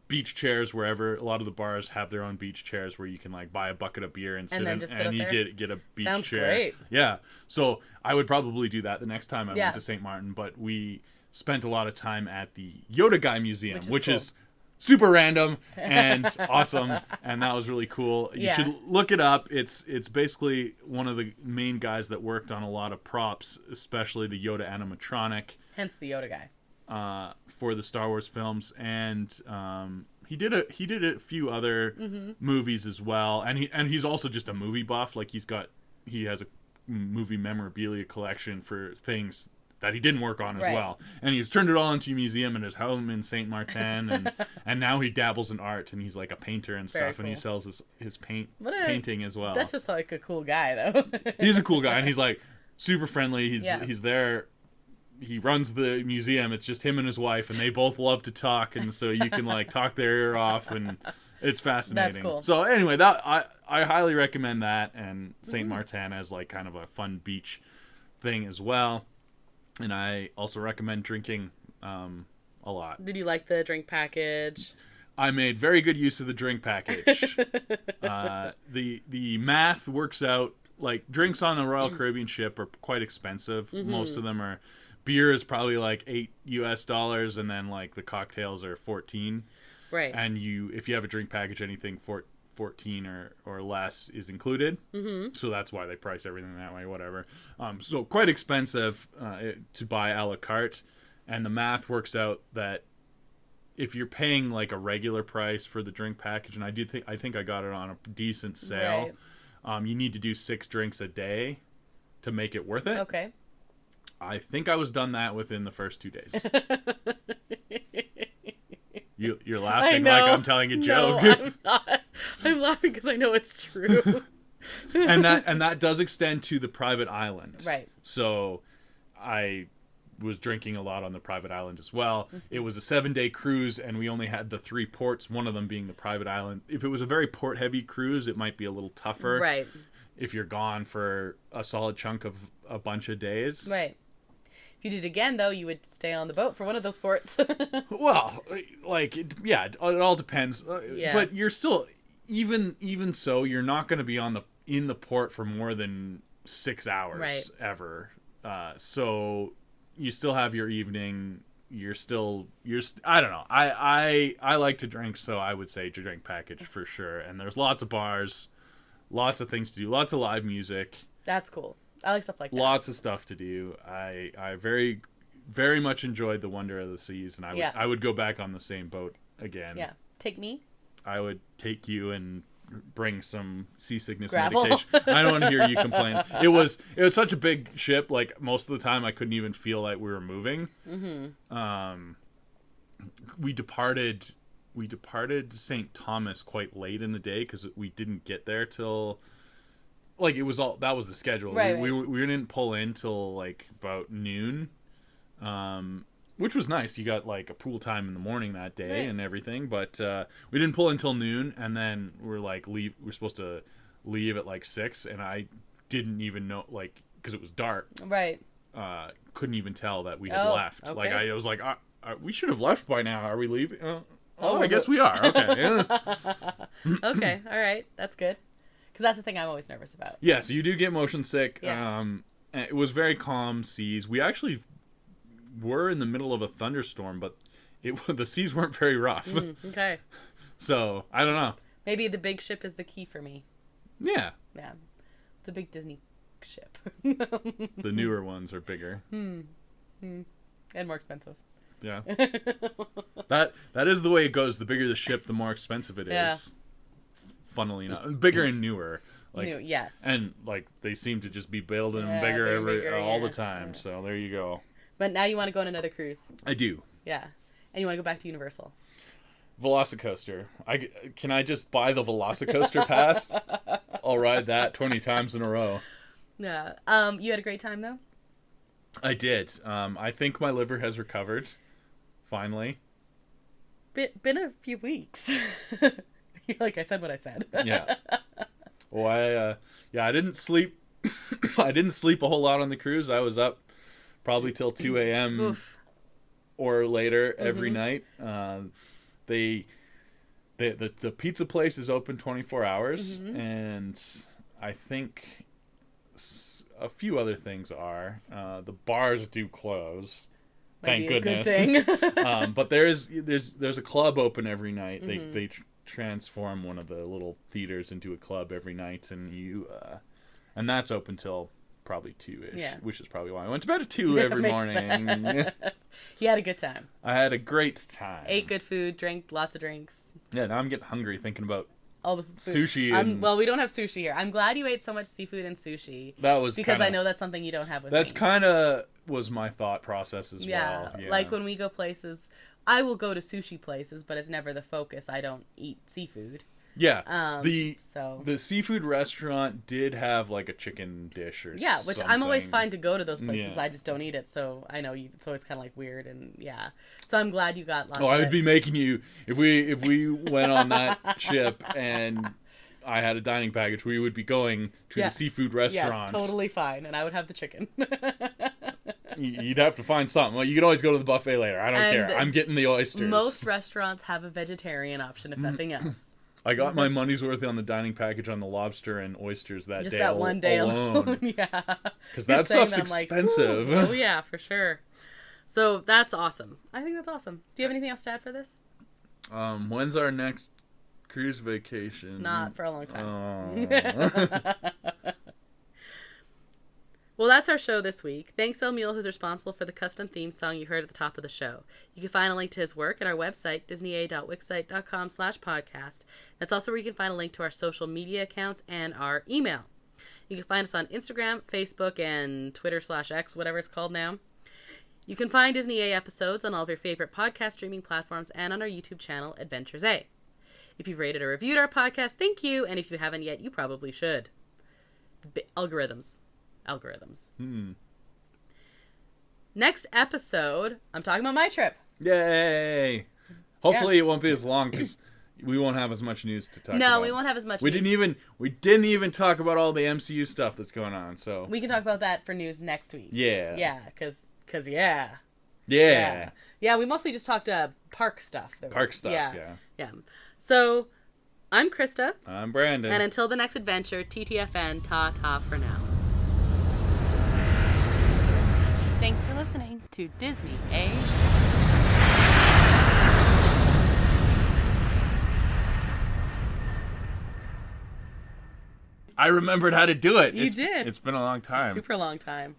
beach chairs wherever. A lot of the bars have their own beach chairs where you can like buy a bucket of beer and sit in, and you get a beach Sounds chair. Great. Yeah. So I would probably do that the next time I went to St. Martin, but we spent a lot of time at the Yoda Guy Museum, which is super random and awesome, and that was really cool. You should look it up. It's basically one of the main guys that worked on a lot of props, especially the Yoda animatronic. Hence the Yoda Guy. For the Star Wars films, and he did a few other movies as well, and he's also just a movie buff. Like he has a movie memorabilia collection for things that he didn't work on as well, and he's turned it all into a museum in his home in Saint Martin, and now he dabbles in art, and he's like a painter and stuff. Very cool. And he sells his painting as well. That's just like a cool guy though. He's a cool guy, and he's like super friendly. He's there. He runs the museum. It's just him and his wife, and they both love to talk, and so you can like talk their ear off, and it's fascinating. That's cool. So anyway, that I highly recommend that, and Saint Martin as like kind of a fun beach thing as well. And I also recommend drinking a lot. Did you like the drink package? I made very good use of the drink package. The math works out. Like drinks on a Royal Caribbean ship are quite expensive. Most of them are. Beer is probably like $8, and then like the cocktails are $14. Right. And if you have a drink package, anything $14 or less is included. Mm-hmm. So that's why they price everything that way. Whatever. So quite expensive to buy a la carte, and the math works out that if you're paying like a regular price for the drink package, and I think I got it on a decent sale. Right. You need to do 6 drinks a day to make it worth it. Okay. I think I was done that within the first 2 days. You're laughing like I'm telling a joke. No, I'm not. I'm laughing because I know it's true. and that does extend to the private island. Right. So I was drinking a lot on the private island as well. Mm-hmm. It was a 7-day cruise, and we only had the 3 ports, one of them being the private island. If it was a very port-heavy cruise, it might be a little tougher. Right. If you're gone for a solid chunk of a bunch of days. Right. If you did it again, though, you would stay on the boat for one of those ports. Well, like, it all depends. But you're still, even so, you're not going to be in the port for more than 6 hours ever. So you still have your evening. You're I don't know. I like to drink, so I would say to drink package for sure. And there's lots of bars, lots of things to do, lots of live music. That's cool. I like stuff like that. Lots of stuff to do. I very, very much enjoyed the Wonder of the Seas, and I would go back on the same boat again. Yeah. Take me? I would take you and bring some seasickness Gravel. medication. I don't want to hear you complain. It was such a big ship. Like most of the time, I couldn't even feel like we were moving. Mm-hmm. We departed St. Thomas quite late in the day because we didn't get there till like that was the schedule. Right, we didn't pull in till like about noon, which was nice. You got like a pool time in the morning that day and everything, but we didn't pull until noon, and then we're supposed to leave at like 6, and I didn't even know, like, because it was dark. Right. Couldn't even tell that we had left. Okay. Like I was like, we should have left by now. Are we leaving? I guess we are. Okay. Okay. All right. That's good. Because that's the thing I'm always nervous about. Yeah, so you do get motion sick. Yeah. It was very calm seas. We actually were in the middle of a thunderstorm, but the seas weren't very rough. Okay. So, I don't know. Maybe the big ship is the key for me. Yeah. Yeah. It's a big Disney ship. The newer ones are bigger. And more expensive. Yeah. That is the way it goes. The bigger the ship, the more expensive it is. Yeah. Funnily enough. Bigger and newer. Like, yes. And like they seem to just be building them bigger all the time. Yeah. So there you go. But now you want to go on another cruise. I do. Yeah. And you want to go back to Universal. Velocicoaster. Can I just buy the Velocicoaster pass? I'll ride that 20 times in a row. Yeah. You had a great time though? I did. I think my liver has recovered. Finally. Been a few weeks. Like I said what I said. Yeah. Well, I didn't sleep. I didn't sleep a whole lot on the cruise. I was up probably till 2 a.m. Oof. or later every night. The pizza place is open 24 hours, and I think a few other things are. The bars do close. Thank goodness. Good thing. But there's a club open every night. They transform one of the little theaters into a club every night, and that's open till probably 2-ish, which is probably why I went to bed at 2 every morning. You had a good time. I had a great time. Ate good food, drank lots of drinks. Yeah, now I'm getting hungry thinking about all the food. Sushi. And well, we don't have sushi here. I'm glad you ate so much seafood and sushi. That was because I know that's something you don't have with me. That's kind of was my thought process as well. Yeah, like when we go places, I will go to sushi places, but it's never the focus. I don't eat seafood. Yeah. The seafood restaurant did have like a chicken dish or something. Which I'm always fine to go to those places. Yeah. I just don't eat it, so I know it's always kind of like weird and So I'm glad you got lots of I would be making you if we went on that ship and I had a dining package, we would be going to the seafood restaurant. Yes, totally fine, and I would have the chicken. You'd have to find something. Well, you can always go to the buffet later. I don't care. I'm getting the oysters. Most restaurants have a vegetarian option, if nothing else. I got my money's worth on the dining package on the lobster and oysters that Just day. Just that one day alone. Yeah. Because that stuff's expensive. Like, oh, yeah, for sure. So that's awesome. I think that's awesome. Do you have anything else to add for this? When's our next cruise vacation? Not for a long time. Well, that's our show this week. Thanks, Emil, who's responsible for the custom theme song you heard at the top of the show. You can find a link to his work at our website, disneya.wixsite.com/podcast. That's also where you can find a link to our social media accounts and our email. You can find us on Instagram, Facebook, and Twitter/X, whatever it's called now. You can find Disney A episodes on all of your favorite podcast streaming platforms and on our YouTube channel, Adventures A. If you've rated or reviewed our podcast, thank you. And if you haven't yet, you probably should. Algorithms. Next episode, I'm talking about my trip. Yay! Hopefully it won't be as long because we won't have as much news to talk about. No, we won't have as much news. We didn't even talk about all the MCU stuff that's going on, so... We can talk about that for news next week. Yeah. Yeah, because Yeah. Yeah, we mostly just talked park stuff. Yeah. So, I'm Krysta. I'm Brandon. And until the next adventure, TTFN, ta-ta for now. Thanks for listening to Disney A. I remembered how to do it. You did. It's been a long time. Super long time.